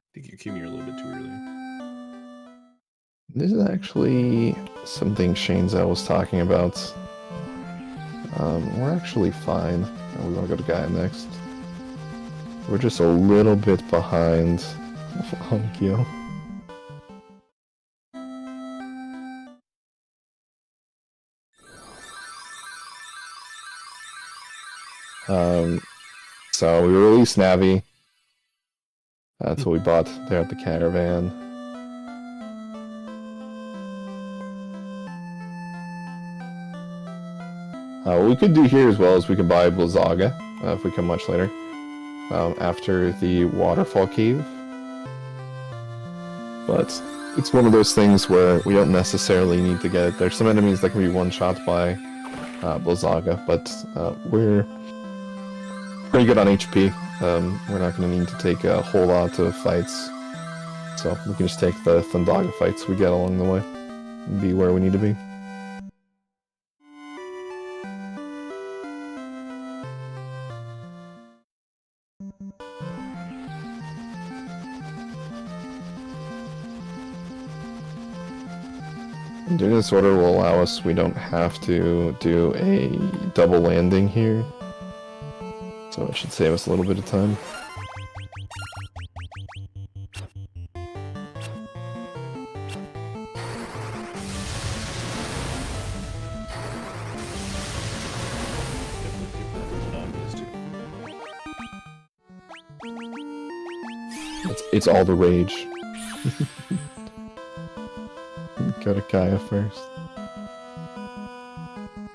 I think you came here a little bit too early. This is actually something Shane's was talking about. We're actually fine. We want to go to Gaia next. We're just a little bit behind on Gil. So we released Navi. That's what we bought there at the caravan. What we could do here as well is we can buy Blizzaga if we come much later. After the waterfall cave. But it's one of those things where we don't necessarily need to get it. There's some enemies that can be one-shot by Blizzaga, but we're pretty good on HP. We're not going to need to take a whole lot of fights. So we can just take the Thundaga fights we get along the way and be where we need to be. Doing this order will allow us, we don't have to do a double landing here. So it should save us a little bit of time. It's all the rage. Go to Gaia first.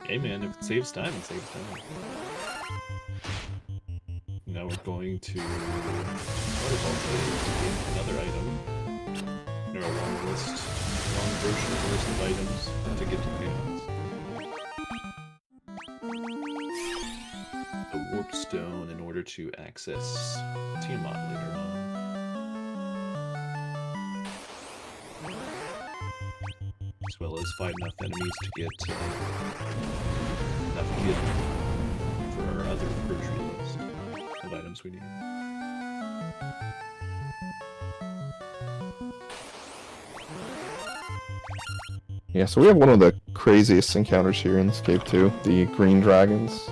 Hey man, if it saves time, it saves time. Now we're going to waterfall cave to get another item. There are a long version of list of items to get to chaos. A warp stone in order to access Tiamat later on. As well as fight enough enemies to get enough gear for our other grocery list of items we need. Yeah, so we have one of the craziest encounters here in this cave too, the green dragons.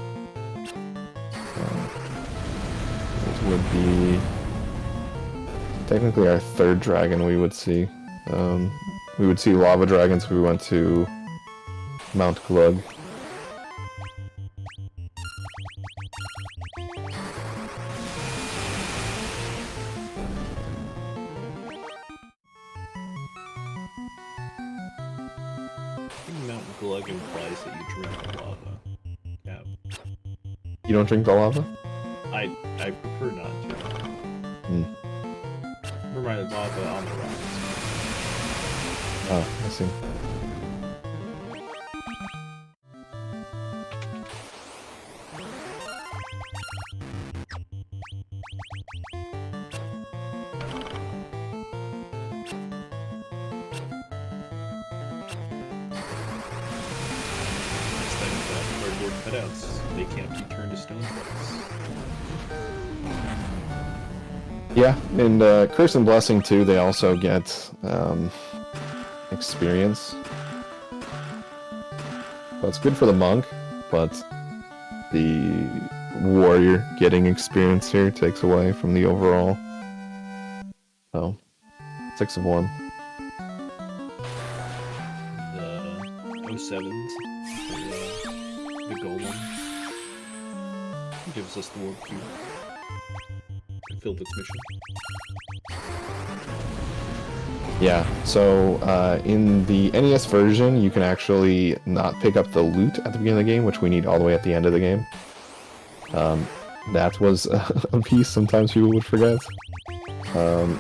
It would be technically our third dragon we would see. We would see lava dragons if we went to Mount Glug. Mount Glug implies that you drink the lava. Yeah. You don't drink the lava? I prefer not to. Remember my lava on the rocks. Oh, I see. Next time you've got cardboard cutouts, they can't be turned to stone twice. Yeah, and Curse and Blessing too, they also get experience. So it's good for the monk, but the warrior getting experience here takes away from the overall. So, 6 of 1. The 07s for the golem. It gives us the warp cube. Fulfilled its mission. Yeah, so in the NES version, you can actually not pick up the loot at the beginning of the game, which we need all the way at the end of the game. That was a piece sometimes people would forget.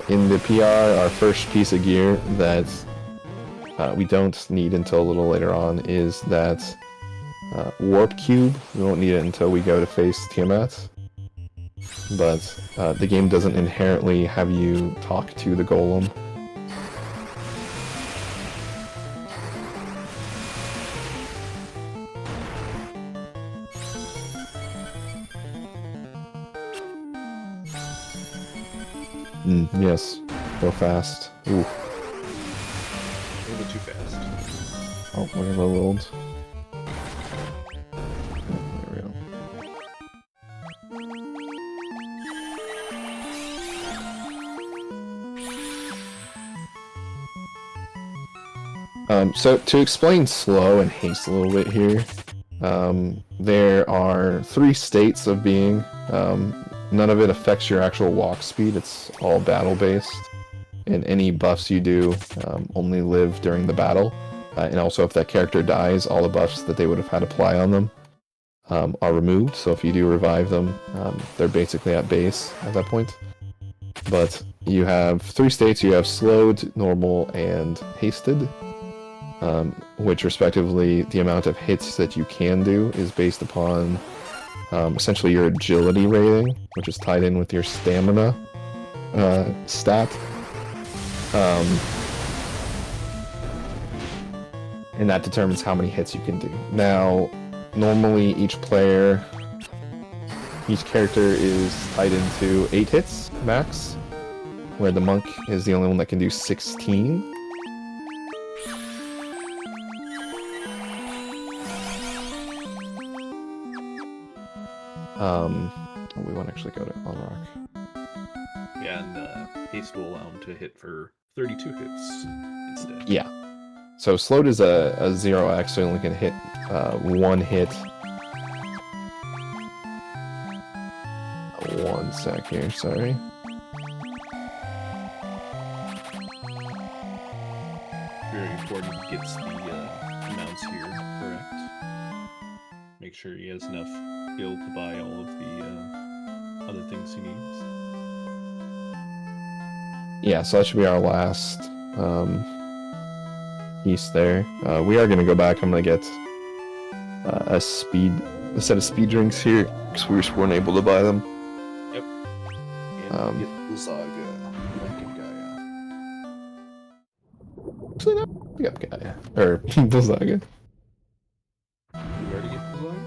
In the PR, our first piece of gear that we don't need until a little later on is that warp cube. We won't need it until we go to face Tiamat. But the game doesn't inherently have you talk to the golem. Yes, go fast. Ooh. A little bit too fast. Oh, we're a little old. There we go. So to explain slow and haste a little bit here, there are 3 states of being. None of it affects your actual walk speed, it's all battle-based. And any buffs you do only live during the battle. And also if that character dies, all the buffs that they would have had apply on them are removed. So if you do revive them, they're basically at base at that point. But you have 3 states. You have slowed, normal, and hasted. Which respectively, the amount of hits that you can do is based upon essentially your agility rating, which is tied in with your stamina stat. And that determines how many hits you can do. Now, normally each character is tied into 8 hits max, where the monk is the only one that can do 16. We won't actually go to on rock. Yeah, and haste will allow him to hit for 32 hits instead. Yeah. So slowed is a 0x, so you only can hit 1 hit. One sec here, sorry. Very important he gets the amounts here correct. Make sure he has enough skill to buy all of the other things he needs. Yeah, so that should be our last piece there. We are going to go back. I'm going to get a set of speed drinks here, because we just weren't able to buy them. Yep. And get the Saga, Gaia. Actually, no. We got Gaia. Or, the Saga. You already get the Saga?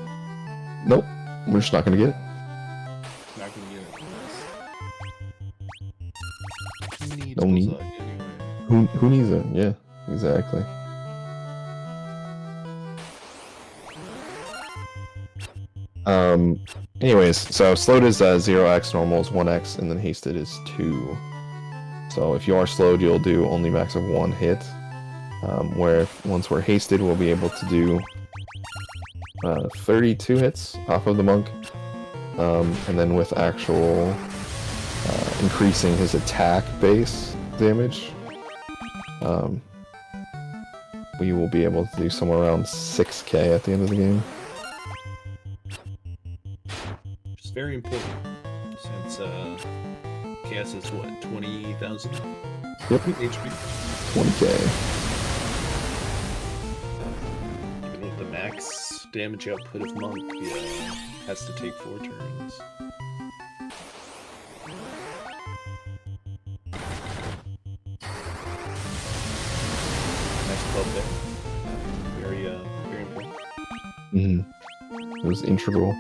Nope. We're just not going to get it. Not gonna get it. Who needs No need. Saga anyway? Who needs it? Yeah, exactly. Anyways, so slowed is 0x, normal is 1x, and then hasted is 2. So if you are slowed, you'll do only max of 1 hit. Where once we're hasted, we'll be able to do 32 hits off of the monk. And then with actual increasing his attack base damage, we will be able to do somewhere around 6k at the end of the game. Which is very important, since Cass is what, 20,000? Yep, HP? 20k. Even with the max damage output of Monk, has to take 4 turns. Nice club there. Very important. It was integral.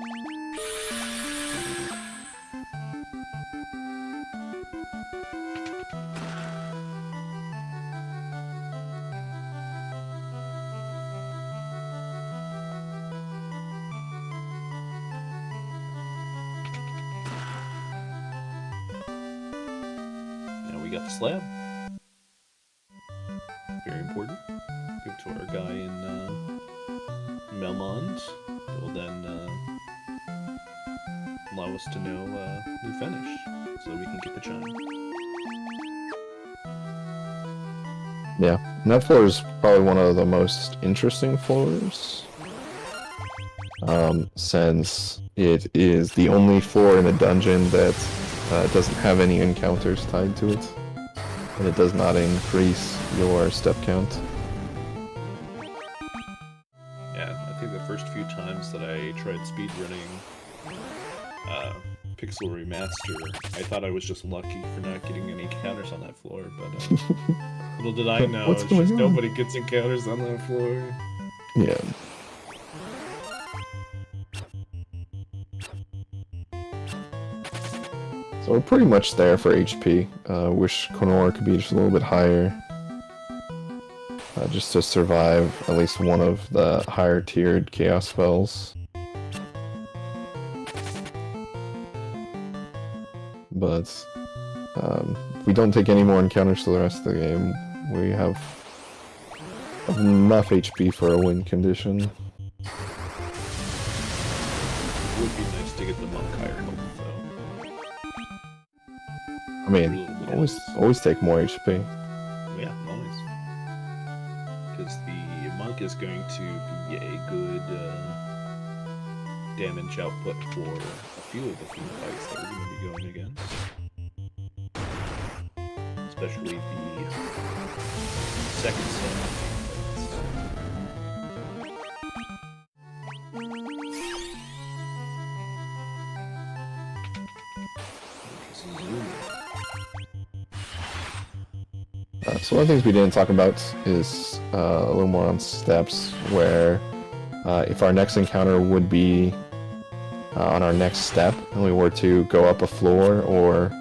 Now we got the slab. Very important. Give it to our guy in Melmond. Build that to know we finish, so we can get the chime. Yeah, and that floor is probably one of the most interesting floors. Since it is the only floor in a dungeon that doesn't have any encounters tied to it. And it does not increase your step count. Yeah, I think the first few times that I tried speedrunning Pixel Remaster, I thought I was just lucky for not getting any encounters on that floor, but little did I know, What's it's going just on? nobody gets encounters on that floor. Yeah. So we're pretty much there for HP. Wish Konora could be just a little bit higher. Just to survive at least one of the higher tiered chaos spells. But if we don't take any more encounters for the rest of the game, we have enough HP for a win condition. It would be nice to get the monk higher health, though. I mean, always take more HP. Yeah, always. Because the monk is going to be a good damage output for a few of the fiend fights that we're going to be going against. Especially the second set of fiend fights. So one of the things we didn't talk about is a little more on steps, where if our next encounter would be on our next step, and we were to go up a floor or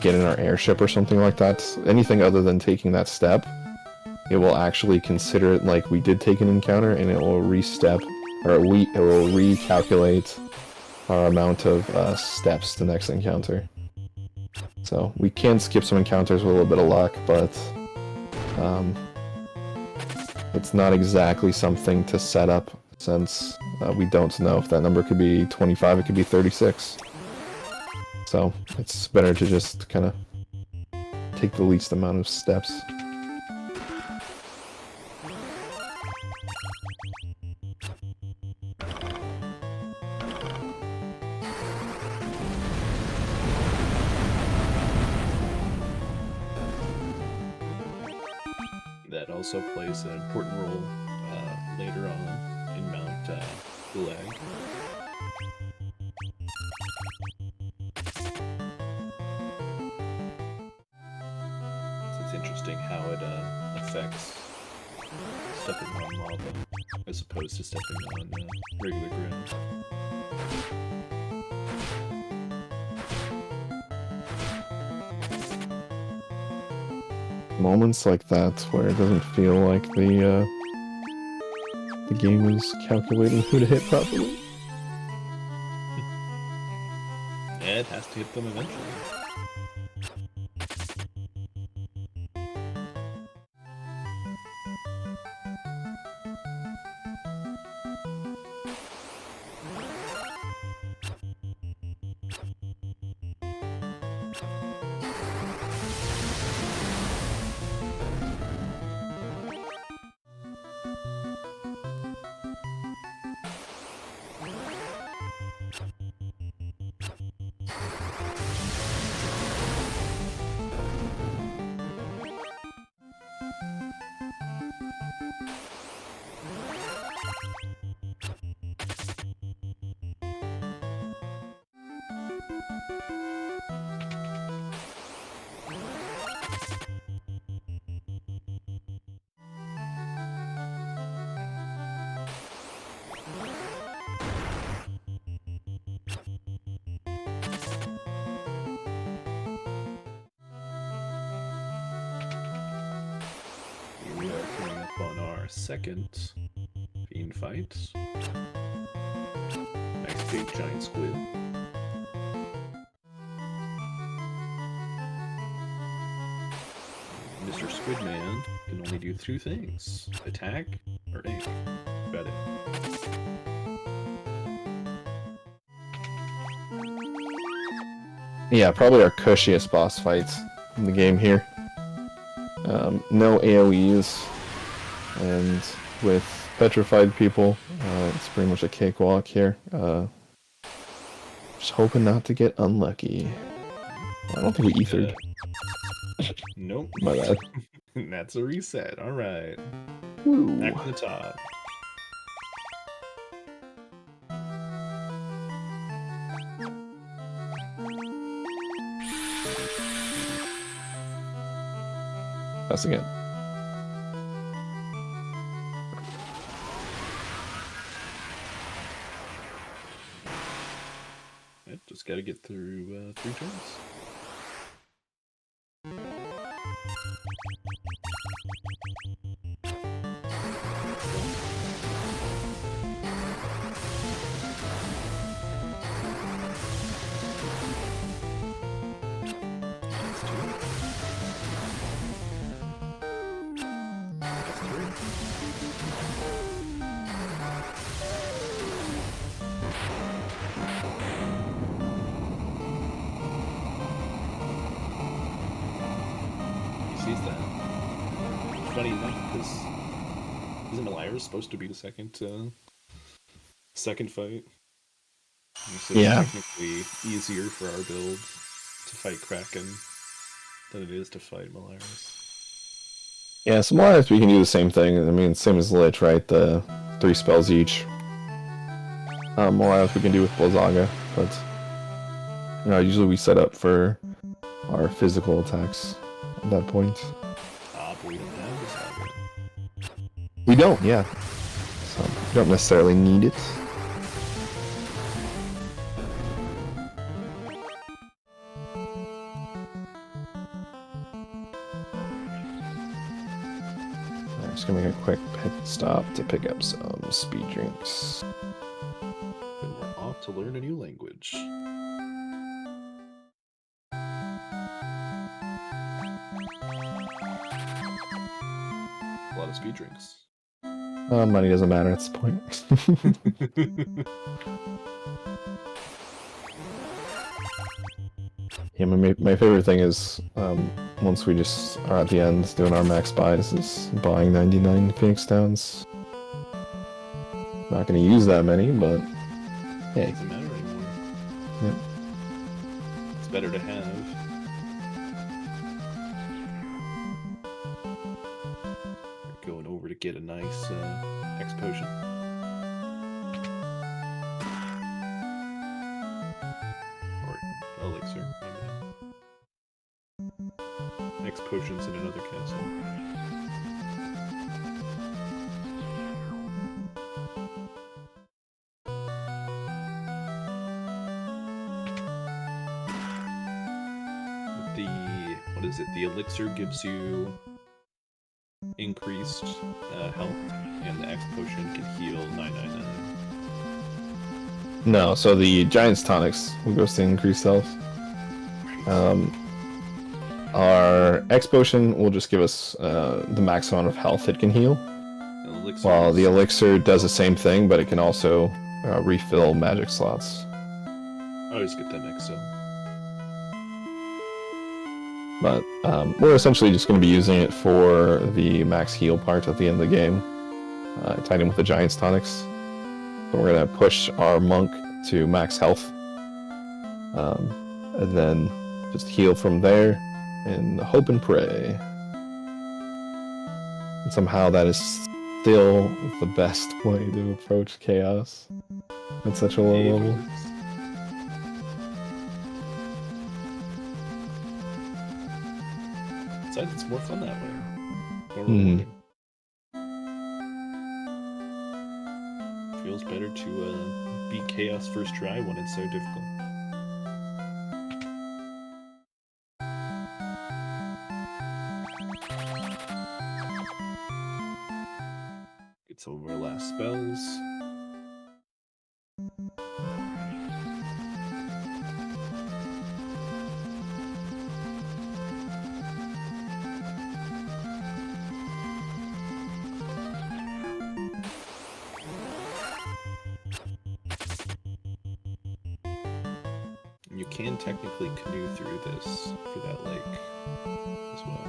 get in our airship or something like that, anything other than taking that step, it will actually consider it like we did take an encounter, and it will re-step, or it will recalculate our amount of steps to next encounter. So we can skip some encounters with a little bit of luck, but it's not exactly something to set up, since we don't know if that number could be 25, it could be 36. So it's better to just kind of take the least amount of steps. That also plays an important role later on in Mount Gulag. So it's interesting how it affects stepping on lava as opposed to stepping on regular ground. Moments like that where it doesn't feel like the game is calculating who to hit properly. Yeah, it has to hit them eventually. Here we are coming up on our second fiend fight. Nice big giant squid. Mr. Squidman can only do two things: attack or aim. Got it. Yeah, probably our cushiest boss fights in the game here. No AoEs, and with petrified people, it's pretty much a cakewalk here. Just hoping not to get unlucky. I don't think we ethered. Nope. My bad. That's a reset. All right. Woo. Back to the top. That's again. Just gotta get through 3 turns. That's 2. That's 3. Sees that. Funny enough, because isn't Malira's supposed to be the second fight? So Yeah. it's technically easier for our build to fight Kraken than it is to fight Malira's. Yeah, some lives we can do the same thing. I mean, same as Lich, right? The 3 spells each. More lives we can do with Blizzaga, but usually we set up for our physical attacks at that point. Ah, but we don't have Blizzaga. We don't, yeah. So we don't necessarily need it. I'm just gonna make a quick pit stop to pick up some speed drinks. Then we're off to learn a new language. A lot of speed drinks. Money doesn't matter at this point. Yeah, my favorite thing is once we just are at the end doing our max buys is buying 99 Phoenix Downs. Not gonna use that many, but hey. Doesn't matter anymore. Yep. It's better to have. We're going over to get a nice X potion. Or elixir. X potions in another castle. What is it? The elixir gives you increased health, and the X potion can heal 999. No, so the Giant's Tonics will go to increased health. Our X Potion will just give us the max amount of health it can heal. While the Elixir does the same thing, but it can also refill magic slots. I always get that mixed up. But we're essentially just going to be using it for the max heal part at the end of the game, tied in with the Giant's Tonics. So we're going to push our Monk to max health, and then just heal from there, and hope and pray. And somehow that is still the best way to approach Chaos at such a low level. Besides, it's more fun that way. More Mhm. rewarding. Feels better to beat Chaos first try when it's so difficult. Get some of our last spells. can technically canoe through this for that lake as well.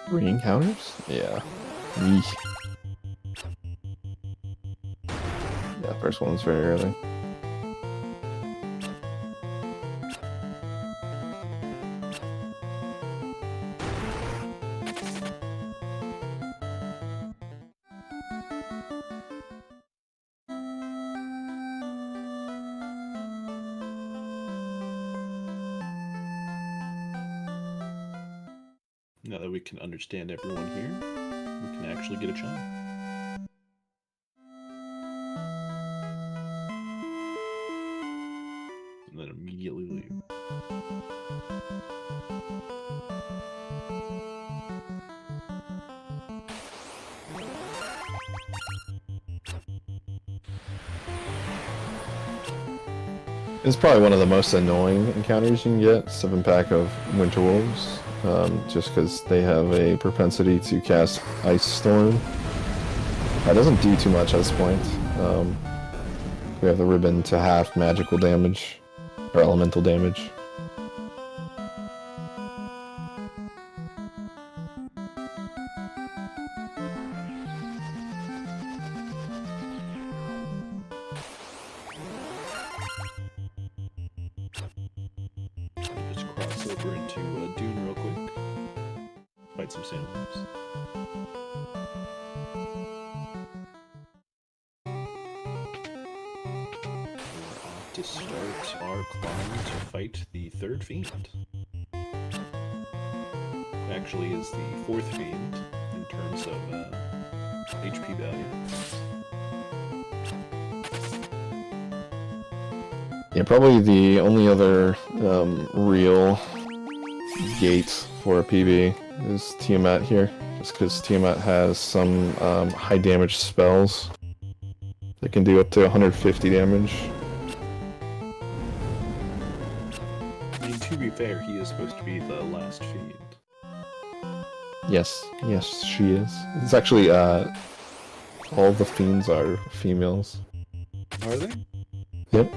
Three encounters? Yeah. Yeesh. Yeah, first one's very early. Now that we can understand everyone here, we can actually get a chime. And then immediately leave. It's probably one of the most annoying encounters you can get, 7-pack of Winter Wolves, just because they have a propensity to cast Ice Storm. That doesn't do too much at this point. We have the ribbon to half magical damage, or elemental damage. Just cross over into Dune real quick. Fight some sandworms. We're off to start our climb to fight the third fiend. Actually is the fourth fiend in terms of HP value. Yeah, probably the only other real gate for a PB is Tiamat here, just because Tiamat has some high damage spells that can do up to 150 damage. I mean, to be fair, he is supposed to be the last fiend. Yes, yes, she is. It's actually, all the fiends are females. Are they? Yep.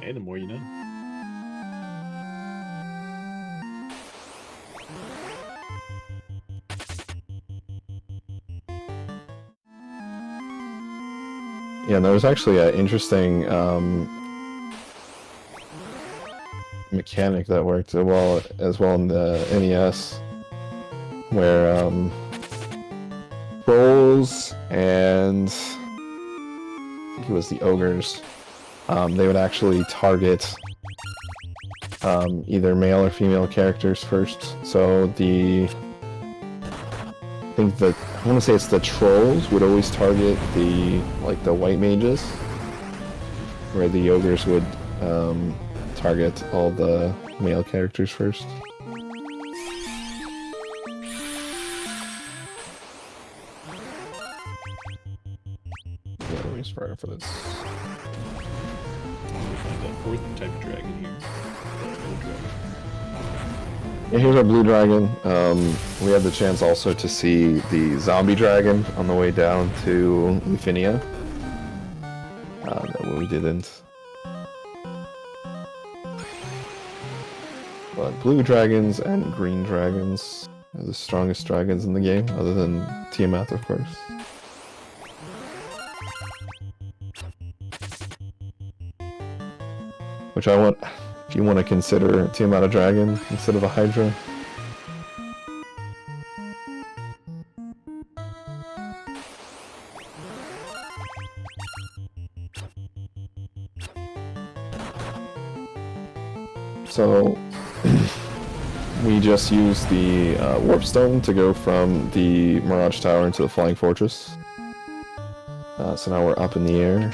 And the more you know. Yeah, and there was actually an interesting mechanic that worked as well in the NES, where trolls and I think it was the ogres, they would actually target either male or female characters first. So I want to say it's the trolls would always target the white mages, where the ogres would target all the male characters first. Yeah, let me spray for this. We find that fourth type of dragon here. Yeah, here's our blue dragon. We had the chance also to see the zombie dragon on the way down to Lithuania. No, we didn't. But blue dragons and green dragons are the strongest dragons in the game, other than Tiamat, of course. Which if you want to consider Tiamat a dragon instead of a Hydra. So, we just used the warp stone to go from the Mirage Tower into the Flying Fortress. So now we're up in the air.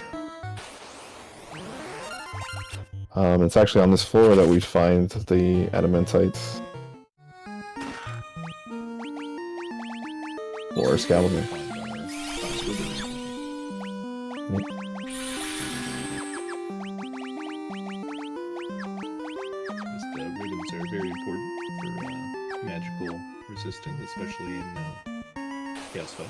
It's actually on this floor that we find the adamantite or Excalibur. The ribbons are very important. critical resistant, especially in Chaos Fight.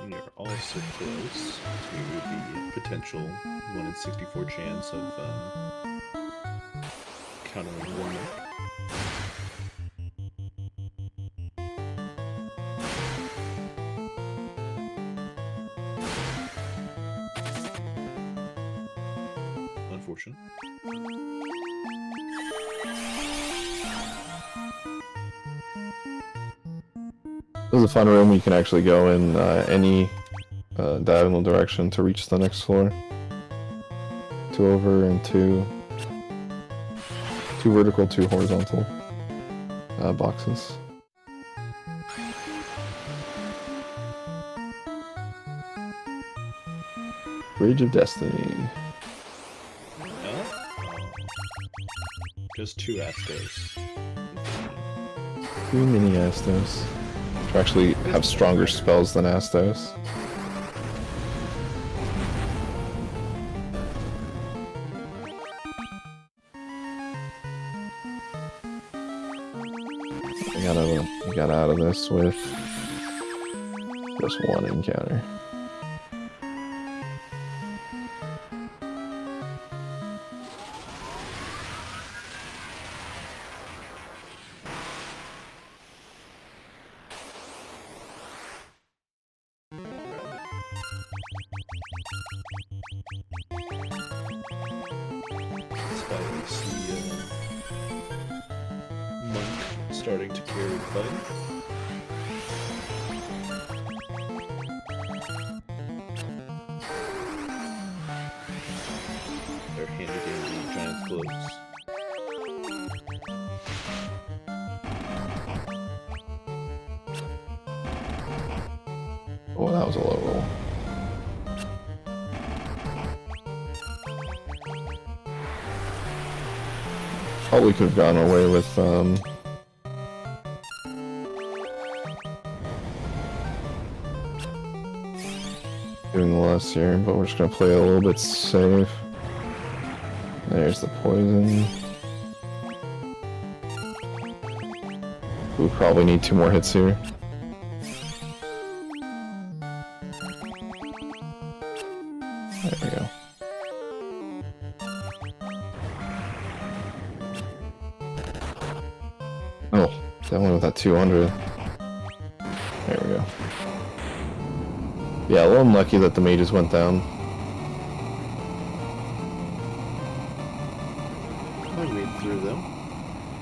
You're also close to the potential 1 in 64 chance of countering Warnock. Unfortunate. This is a fun room. You can actually go in any diagonal direction to reach the next floor. 2 over and 2 vertical, 2 horizontal boxes. Bridge of Destiny. Just 2 Astos. 2 mini Astos. Which actually have stronger spells than Astos. I got out of this with just 1 encounter. Starting to carry the fight. They're handed in the giant's gloves. Oh, that was a low roll. Probably could have gotten away with doing the last here, but we're just gonna play a little bit safe. There's the poison. We probably need 2 more hits here. There we go. Oh, definitely with that 200. There we go. Yeah, a little unlucky that the mages went down. I made it through them.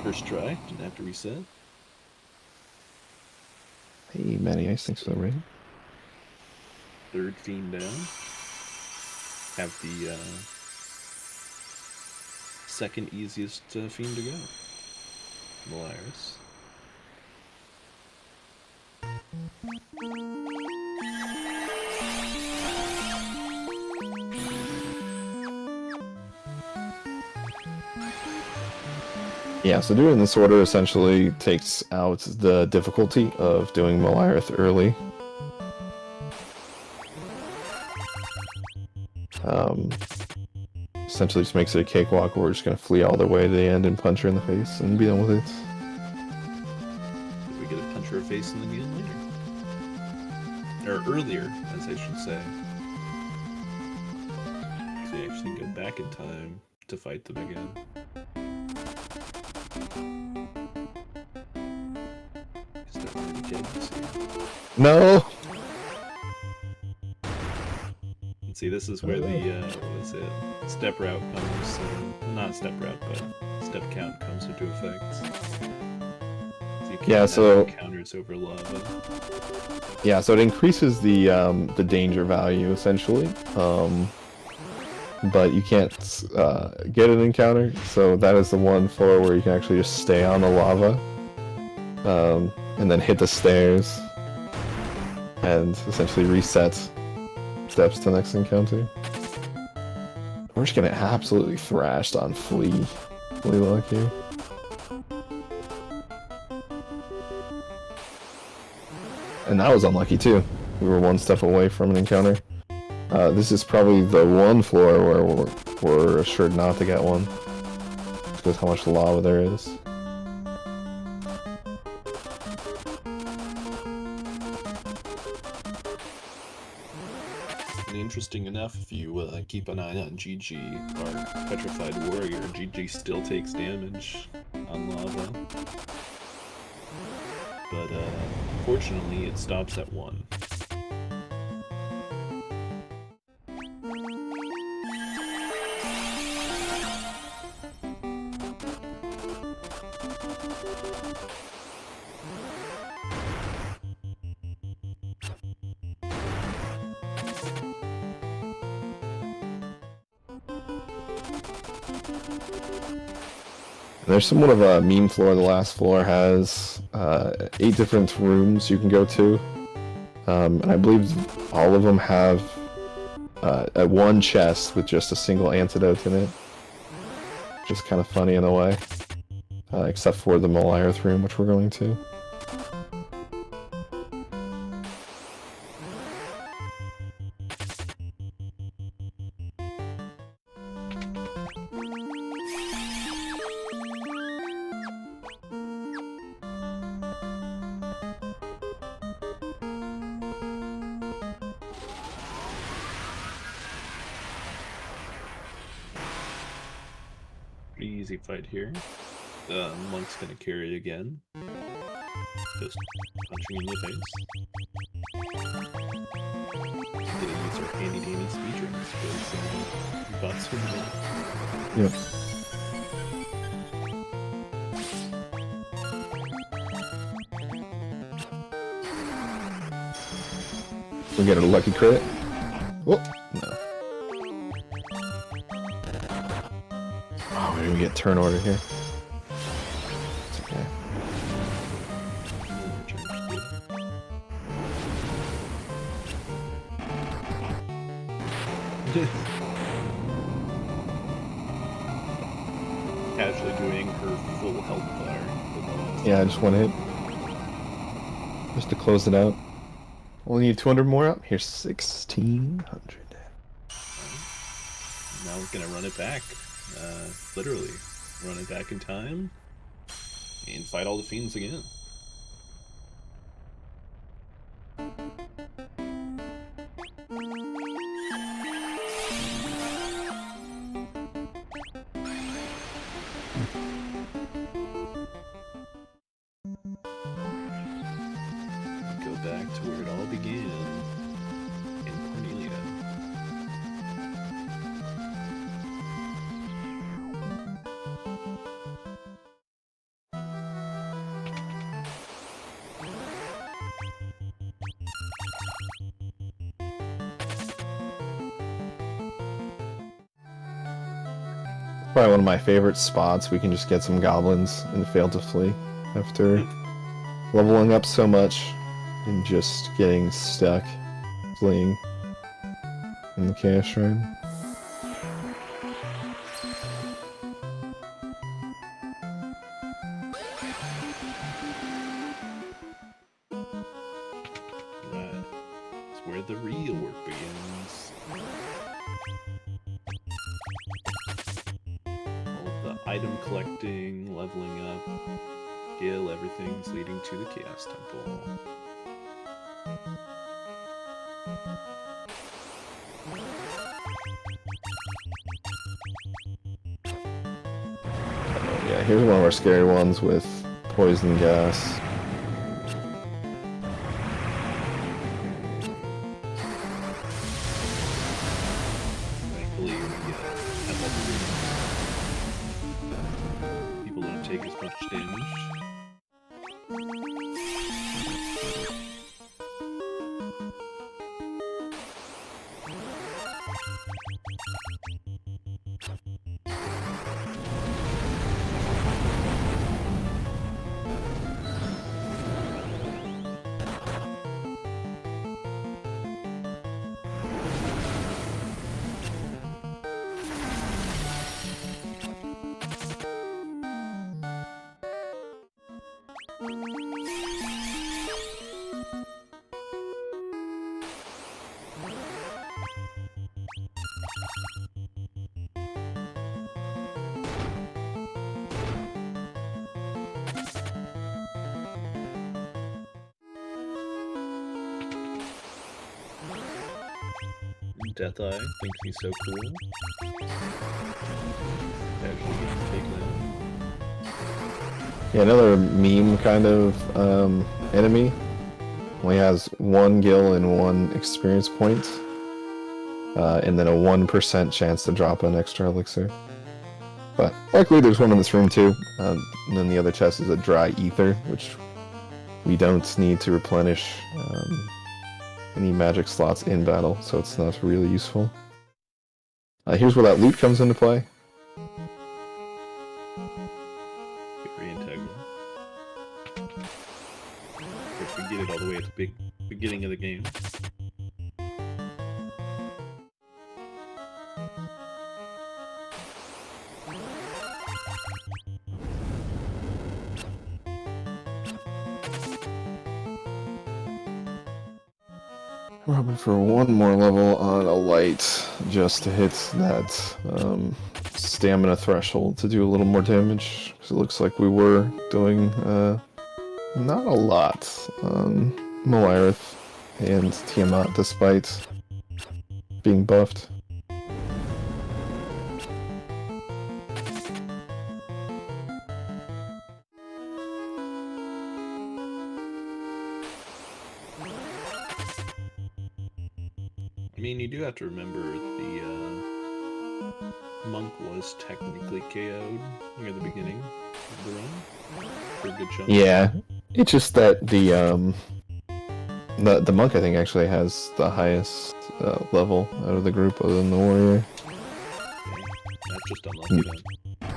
First try, didn't have to reset. Hey, Matty Ice, thanks for the raid. 3rd fiend down. Have the 2nd easiest fiend to go. Maliris. Yeah, so doing this order essentially takes out the difficulty of doing Malirith early. Essentially just makes it a cakewalk where we're just going to flee all the way to the end and punch her in the face and be done with it. We get a punch her face in the knee later. Or earlier, as I should say. So we actually get back in time to fight them again. Because they're already dead, you see. No! And see, this is where the, what is it, step route comes, not step route, but step count comes into effect. So you can't have encounters over lava. Yeah, so it increases the danger value, essentially. But you can't get an encounter, so that is the one floor where you can actually just stay on the lava. and then hit the stairs, and essentially reset steps to the next encounter. We're just getting absolutely thrashed on Flea. Flea Lucky. And that was unlucky too. We were one step away from an encounter. This is probably the one floor where we're assured not to get one. Because how much lava there is. And interesting enough, if you keep an eye on GG, our Petrified Warrior, GG still takes damage on lava. But fortunately, it stops at 1. There's somewhat of a meme floor. The last floor has 8 different rooms you can go to. And I believe all of them have one chest with just a single antidote in it. Just kind of funny in a way. Except for the Moliarth room, which we're going to. Pretty easy fight here. Monk's gonna carry again. Just punching in the face. Gonna use our handy dandy speedruns because bots from the Yep. We get a lucky crit. Whoop. No. Oh, we're gonna get turn order here. It's okay. Casually doing her full health bar. Yeah, just one hit. Just to close it out. Only need 200 more up. Here's 1,600. Now we're gonna run it back. Literally. Run it back in time. And fight all the fiends again. Go back to where it all began. In Cornelia. Probably one of my favorite spots. We can just get some goblins and fail to flee after leveling up so much and just getting stuck fleeing in the Chaos Shrine. Right. It's where the real work begins. All of the item collecting, leveling up, skill, everything's leading to the Chaos Temple. Yeah, here's one of our scary ones with poison gas. Thankfully, at level 3, people don't take as much damage. Death Eye thinks he's so cool. Actually getting to take that. Yeah, another meme kind of enemy. Only has 1 gil and 1 experience point. And then a 1% chance to drop an extra elixir. But luckily there's one in this room too. And then the other chest is a dry ether, which we don't need to replenish any magic slots in battle, so it's not really useful. Here's where that loot comes into play. Very integral. Of course, we get it all the way at the beginning of the game. We're hoping for one more level on a light, just to hit that stamina threshold to do a little more damage. Because it looks like we were doing not a lot on Malirith and Tiamat, despite being buffed. I mean, you do have to remember the monk was technically KO'd near the beginning of the run for a good chunk. Yeah, it's just that the monk I think actually has the highest level out of the group, other than the warrior. Okay. That's just unlucky then.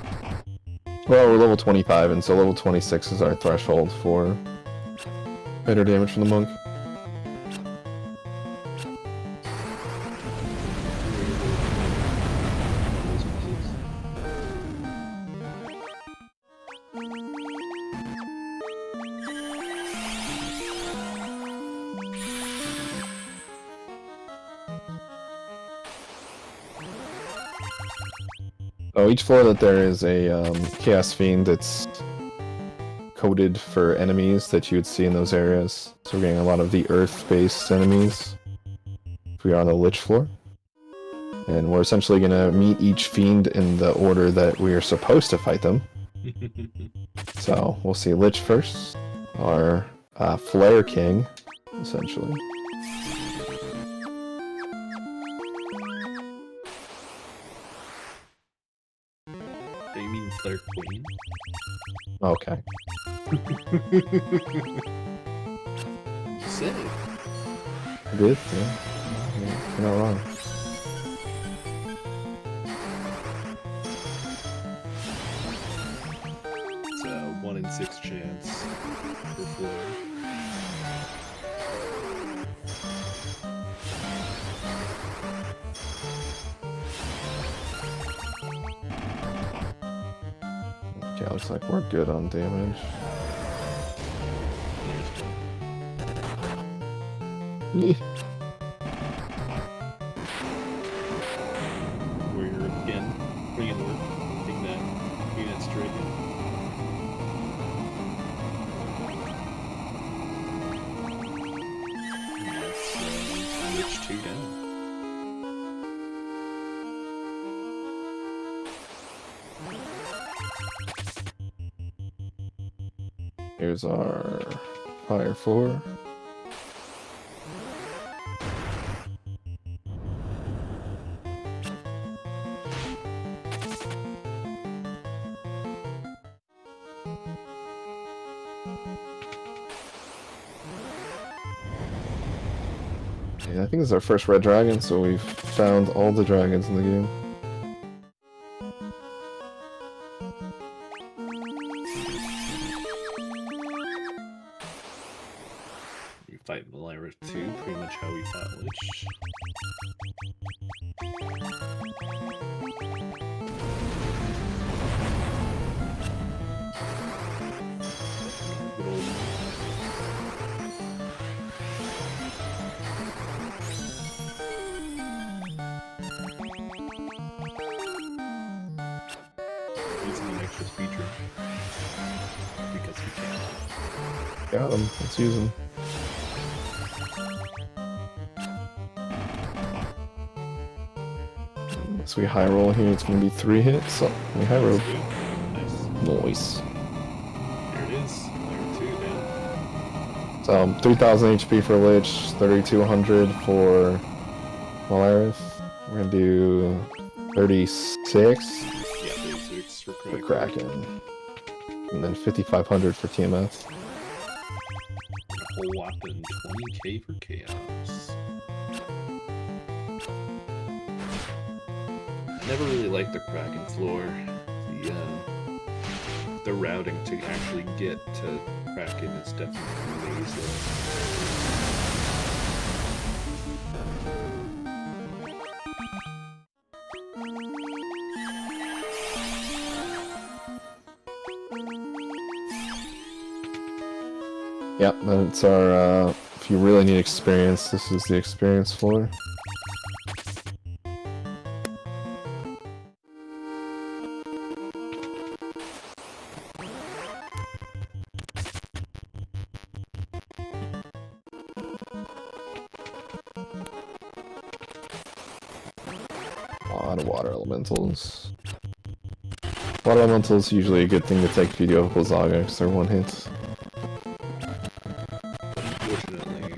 Well, we're level 25, and so level 26 is our threshold for better damage from the monk. Oh, each floor that there is a Chaos Fiend that's coded for enemies that you would see in those areas. So we're getting a lot of the Earth-based enemies if we are on the Lich floor. And we're essentially going to meet each Fiend in the order that we are supposed to fight them. So we'll see Lich first, our Flare King, essentially. You mean Flare Queen? Okay. You said it. I did, yeah. You're not wrong. It's a 1 in 6 chance for Flare. Yeah, looks like we're good on damage. We're again bringing work, getting that straight in. And that's Lich 2 down. Here's our Fire 4. Yeah, I think this is our first red dragon, so we've found all the dragons in the game. You fight Malira 2, pretty much how we fought Lich. Good old using an extra speedrun because we can. Got him. Let's use him. So we high roll here, it's gonna be 3 hits. So we high roll. Nice. Nice. There it is. Layer 2 down. So 3000 HP for Lich, 3200 for Malaris. We're gonna do 36 Yeah, 36 for for Kraken. Kraken. And then 5500 for TMS. A whole whopping 20k for Chaos. I never really liked the Kraken floor. The routing to actually get to Kraken is definitely lazy. Yep, that's our, if you really need experience, this is the experience floor. A lot of water elementals. Water elementals usually a good thing to take if you do have Blizzaga, because they're one hits. Unfortunately,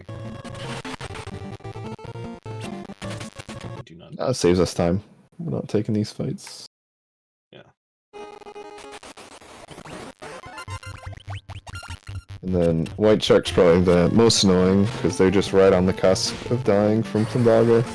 I do not. That saves us time. We're not taking these fights. Yeah. And then White Shark's probably the most annoying, because they're just right on the cusp of dying from Blizzaga.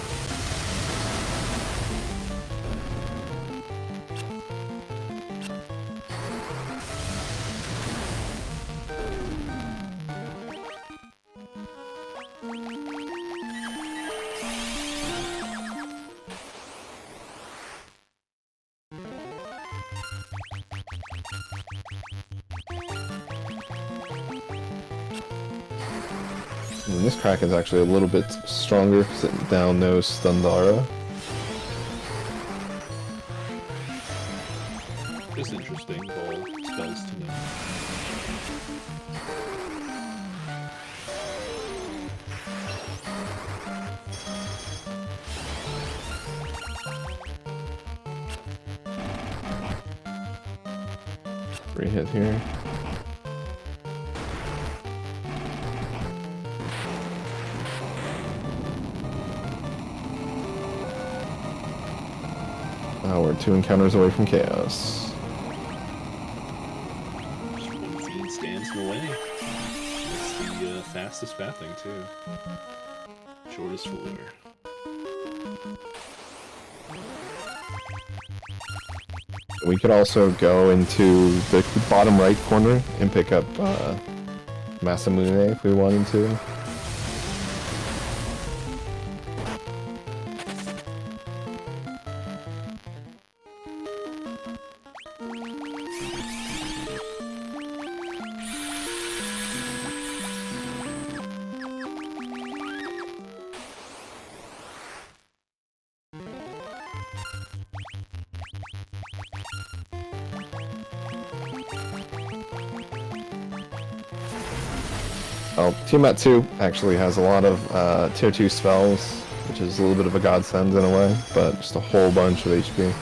And this Kraken's actually a little bit stronger, sitting down no Stundara. It's interesting, all spells to know. Free hit here. Now we're 2 encounters away from chaos. Just one fiend stands in the way. It's the fastest pathing, too. Shortest floor. We could also go into the bottom right corner and pick up Masamune if we wanted to. Oh, Tiamat 2 actually has a lot of tier 2 spells, which is a little bit of a godsend in a way, but just a whole bunch of HP.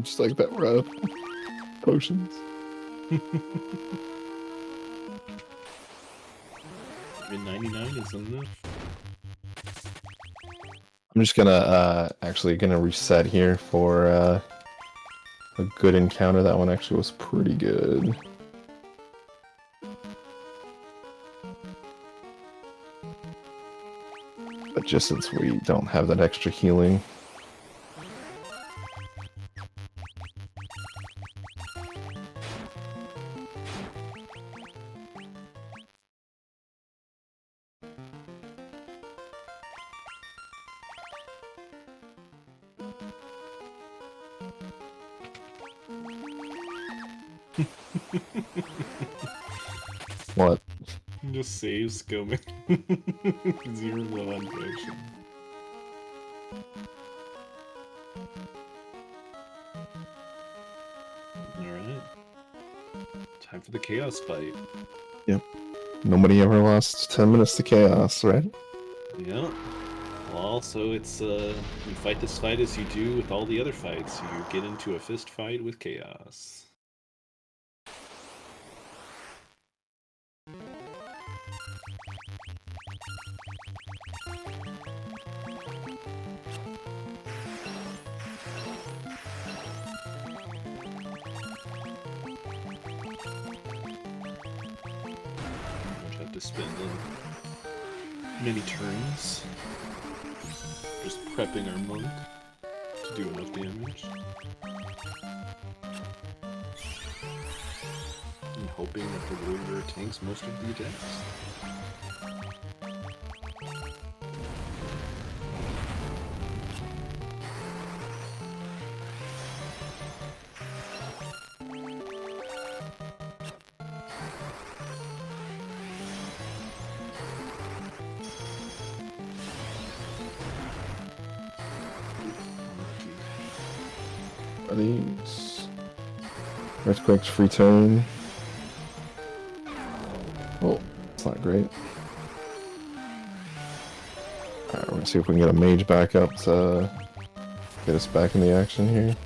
Just like that rub. Potions. I mean, 99 is enough. I'm just gonna actually gonna reset here for a good encounter. That one actually was pretty good. But just since we don't have that extra healing. What? Just save scumming. 0 non-potion. Alright. Time for the chaos fight. Yep. Nobody ever lost 10 minutes to chaos, right? Yeah. Well, also, it's, you fight this fight as you do with all the other fights. You get into a fist fight with chaos. To spend many turns just prepping our monk to do enough damage and hoping that the warrior tanks most of the attacks. These earthquakes, free turn. Oh, it's not great. Alright, we're gonna see if we can get a mage back up to get us back in the action here.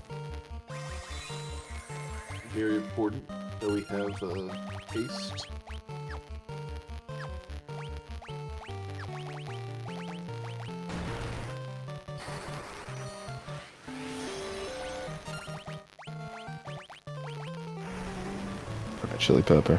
Very important that we have haste. Chili pepper.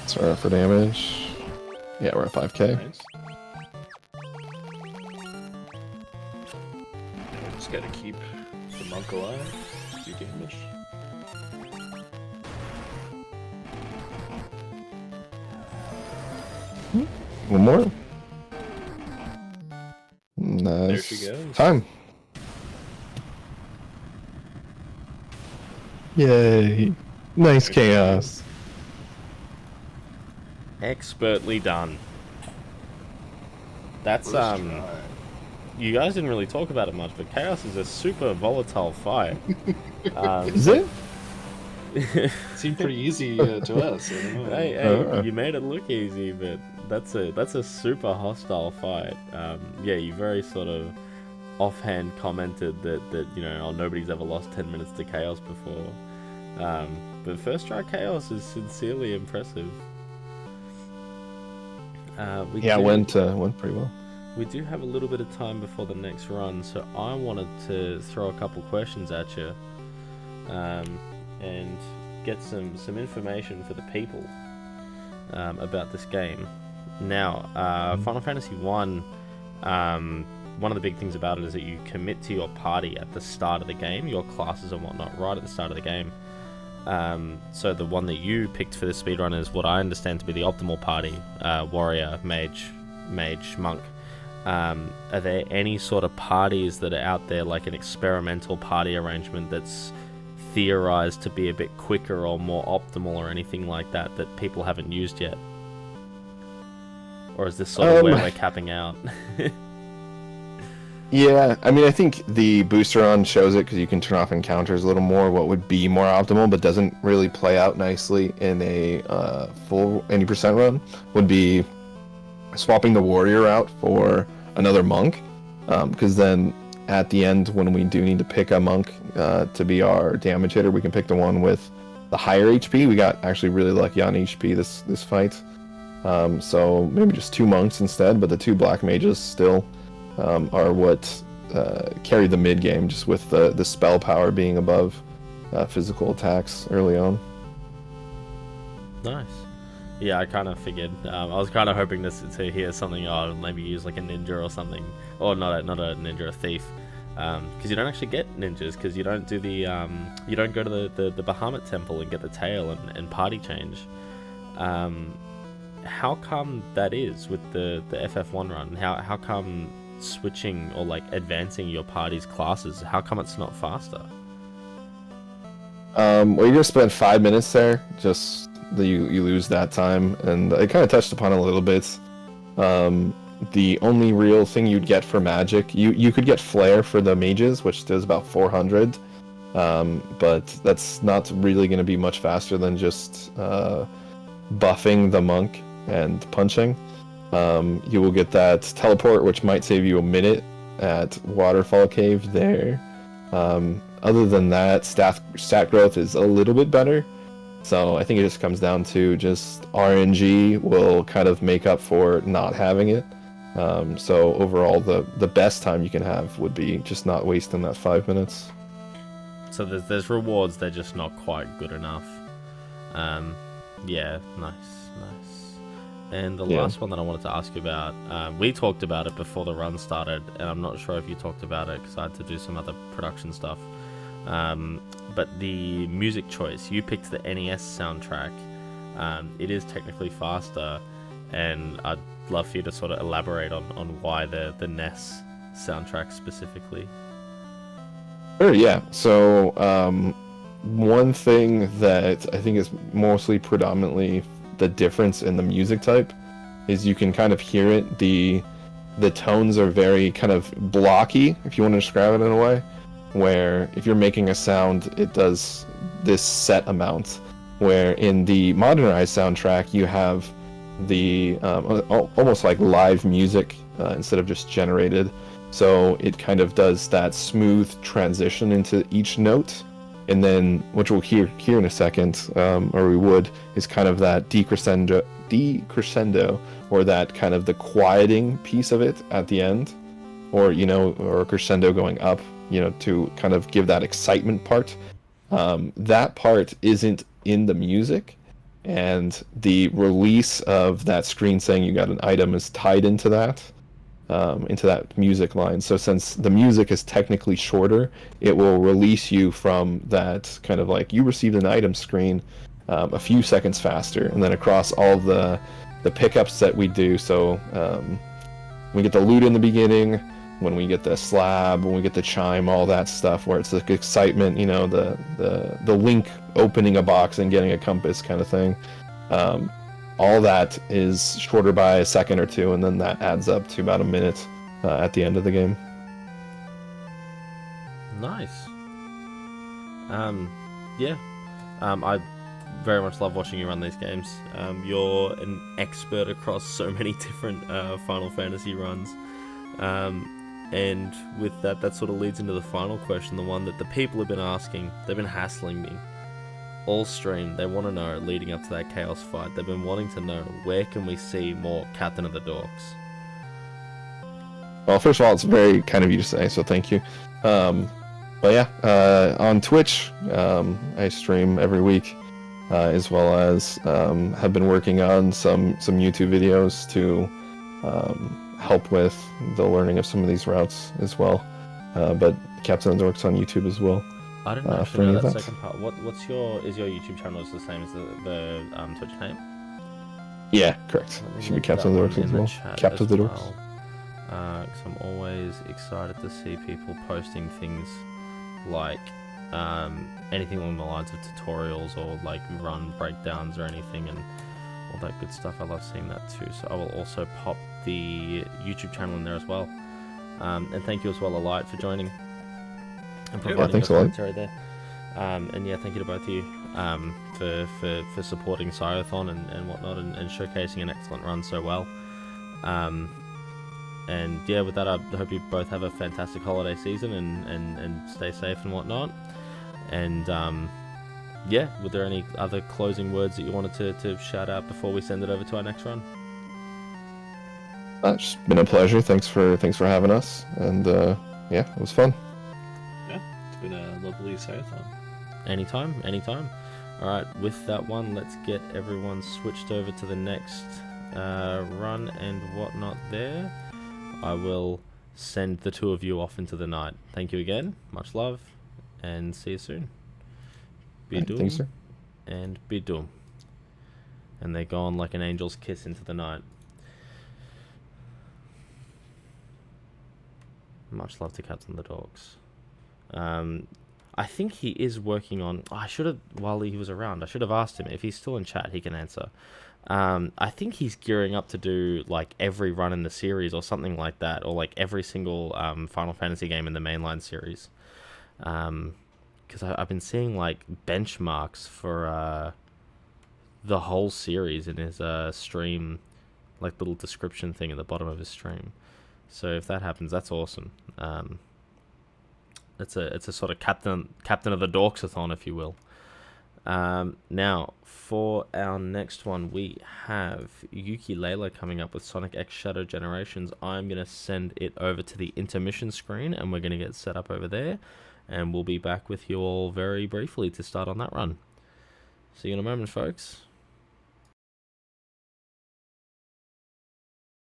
So for damage. Yeah, we're at 5k. Nice. Just gotta keep the monk alive. Do damage. One more. Nice. There she goes. Time. Yay. Nice chaos. Expertly done. That's First try. you guys didn't really talk about it much, but chaos is a super volatile fight. Is it? It seemed pretty easy to us. I don't know. Hey, you made it look easy, but that's a super hostile fight. Yeah, you very sort of offhand commented that you know, oh, nobody's ever lost 10 minutes to chaos before. But first try chaos is sincerely impressive. Yeah, it went pretty well. We do have a little bit of time before the next run, so I wanted to throw a couple questions at you, and get some information for the people about this game. Now, Final Fantasy 1, one of the big things about it is that you commit to your party at the start of the game, your classes and whatnot, right at the start of the game. So the one that you picked for this speedrun is what I understand to be the optimal party, warrior, mage, monk. Are there any sort of parties that are out there, like an experimental party arrangement that's theorized to be a bit quicker or more optimal or anything like that people haven't used yet? Or is this sort of where we're capping out? Yeah, I mean, I think the booster on shows it because you can turn off encounters a little more, what would be more optimal, but doesn't really play out nicely in a full 80% run, would be swapping the warrior out for another monk, because then at the end, when we do need to pick a monk to be our damage hitter, we can pick the one with the higher HP. We got actually really lucky on HP this fight. So maybe just 2 monks instead, but the 2 black mages still are what carry the mid game, just with the spell power being above physical attacks early on. Nice. Yeah, I kind of figured. I was kind of hoping to hear something. Oh, maybe use like a ninja or something, or not a ninja, a thief, because you don't actually get ninjas because you don't do the you don't go to the Bahamut temple and get the tail and party change. How come that is with the FF1 run? How come switching or like advancing your party's classes, how come it's not faster? Well, you're gonna spend 5 minutes there, just you lose that time, and I kind of touched upon it a little bit. The only real thing you'd get for magic, you could get flare for the mages, which does about 400, but that's not really going to be much faster than just buffing the monk and punching. You will get that teleport, which might save you a minute at Waterfall Cave there. Other than that, stat growth is a little bit better. So I think it just comes down to just RNG will kind of make up for not having it. So overall, the best time you can have would be just not wasting that 5 minutes. So there's rewards, they're just not quite good enough. Yeah, nice. And the last one that I wanted to ask you about, we talked about it before the run started, and I'm not sure if you talked about it because I had to do some other production stuff. But the music choice, you picked the NES soundtrack. It is technically faster, and I'd love for you to sort of elaborate on why the NES soundtrack specifically. Sure, yeah. So one thing that I think is mostly predominantly the difference in the music type is you can kind of hear it. The tones are very kind of blocky, if you want to describe it in a way, where if you're making a sound, it does this set amount, where in the modernized soundtrack you have the almost like live music instead of just generated, so it kind of does that smooth transition into each note, and then which we'll hear in a second, or we would, is kind of that decrescendo, or that kind of the quieting piece of it at the end, or or crescendo going up, to kind of give that excitement part. That part isn't in the music, and the release of that screen saying you got an item is tied into that music line. So since the music is technically shorter, it will release you from that kind of like you received an item screen a few seconds faster, and then across all the pickups that we do. So we get the loot in the beginning, when we get the slab, when we get the chime, all that stuff where it's like excitement, the Link opening a box and getting a compass kind of thing. All that is shorter by a second or two, and then that adds up to about a minute at the end of the game. Nice. Yeah. I very much love watching you run these games. You're an expert across so many different Final Fantasy runs. And with that sort of leads into the final question, the one that the people have been asking. They've been hassling me all stream. They want to know, leading up to that Chaos fight, they've been wanting to know, where can we see more Captain of the Dorks? Well, first of all, it's very kind of you to say, so thank you. But yeah, on Twitch, I stream every week, as well as have been working on some YouTube videos to help with the learning of some of these routes as well. But Captain of the Dorks on YouTube as well. I didn't actually know that second part. What's your YouTube channel is the same as the Twitch name? Yeah, correct. Should be Captain of the Dorks as well. CaptoftheDorks. I'm always excited to see people posting things like anything along the lines of tutorials or like run breakdowns or anything, and all that good stuff. I love seeing that too. So I will also pop the YouTube channel in there as well. And thank you as well, Alight, for joining and providing thanks the a lot. commentary there. And yeah, thank you to both of you for supporting Syothon and whatnot, and showcasing an excellent run so well. And yeah, with that, I hope you both have a fantastic holiday season and stay safe and whatnot. And yeah, were there any other closing words that you wanted to shout out before we send it over to our next run? It's been a pleasure. Thanks for having us, and yeah, it was fun. Yeah, it's been a lovely syothon. Anytime. Alright, with that one, let's get everyone switched over to the next run and whatnot there. I will send the two of you off into the night. Thank you again, much love, and see you soon. Be doom, Thanks, sir. and be doom. And they're gone like an angel's kiss into the night. Much love to CaptoftheDorks. I think he is working on... I should have, while he was around, I should have asked him. If he's still in chat, he can answer. I think he's gearing up to do like every run in the series or something like that, or like every single Final Fantasy game in the mainline series. Because I've been seeing like benchmarks for the whole series in his stream, like little description thing at the bottom of his stream. So if that happens, that's awesome. It's a sort of captain of the Dorksathon, if you will. Now, for our next one, we have Ukulele coming up with Sonic X Shadow Generations. I'm going to send it over to the intermission screen, and we're going to get set up over there. And we'll be back with you all very briefly to start on that run. See you in a moment, folks.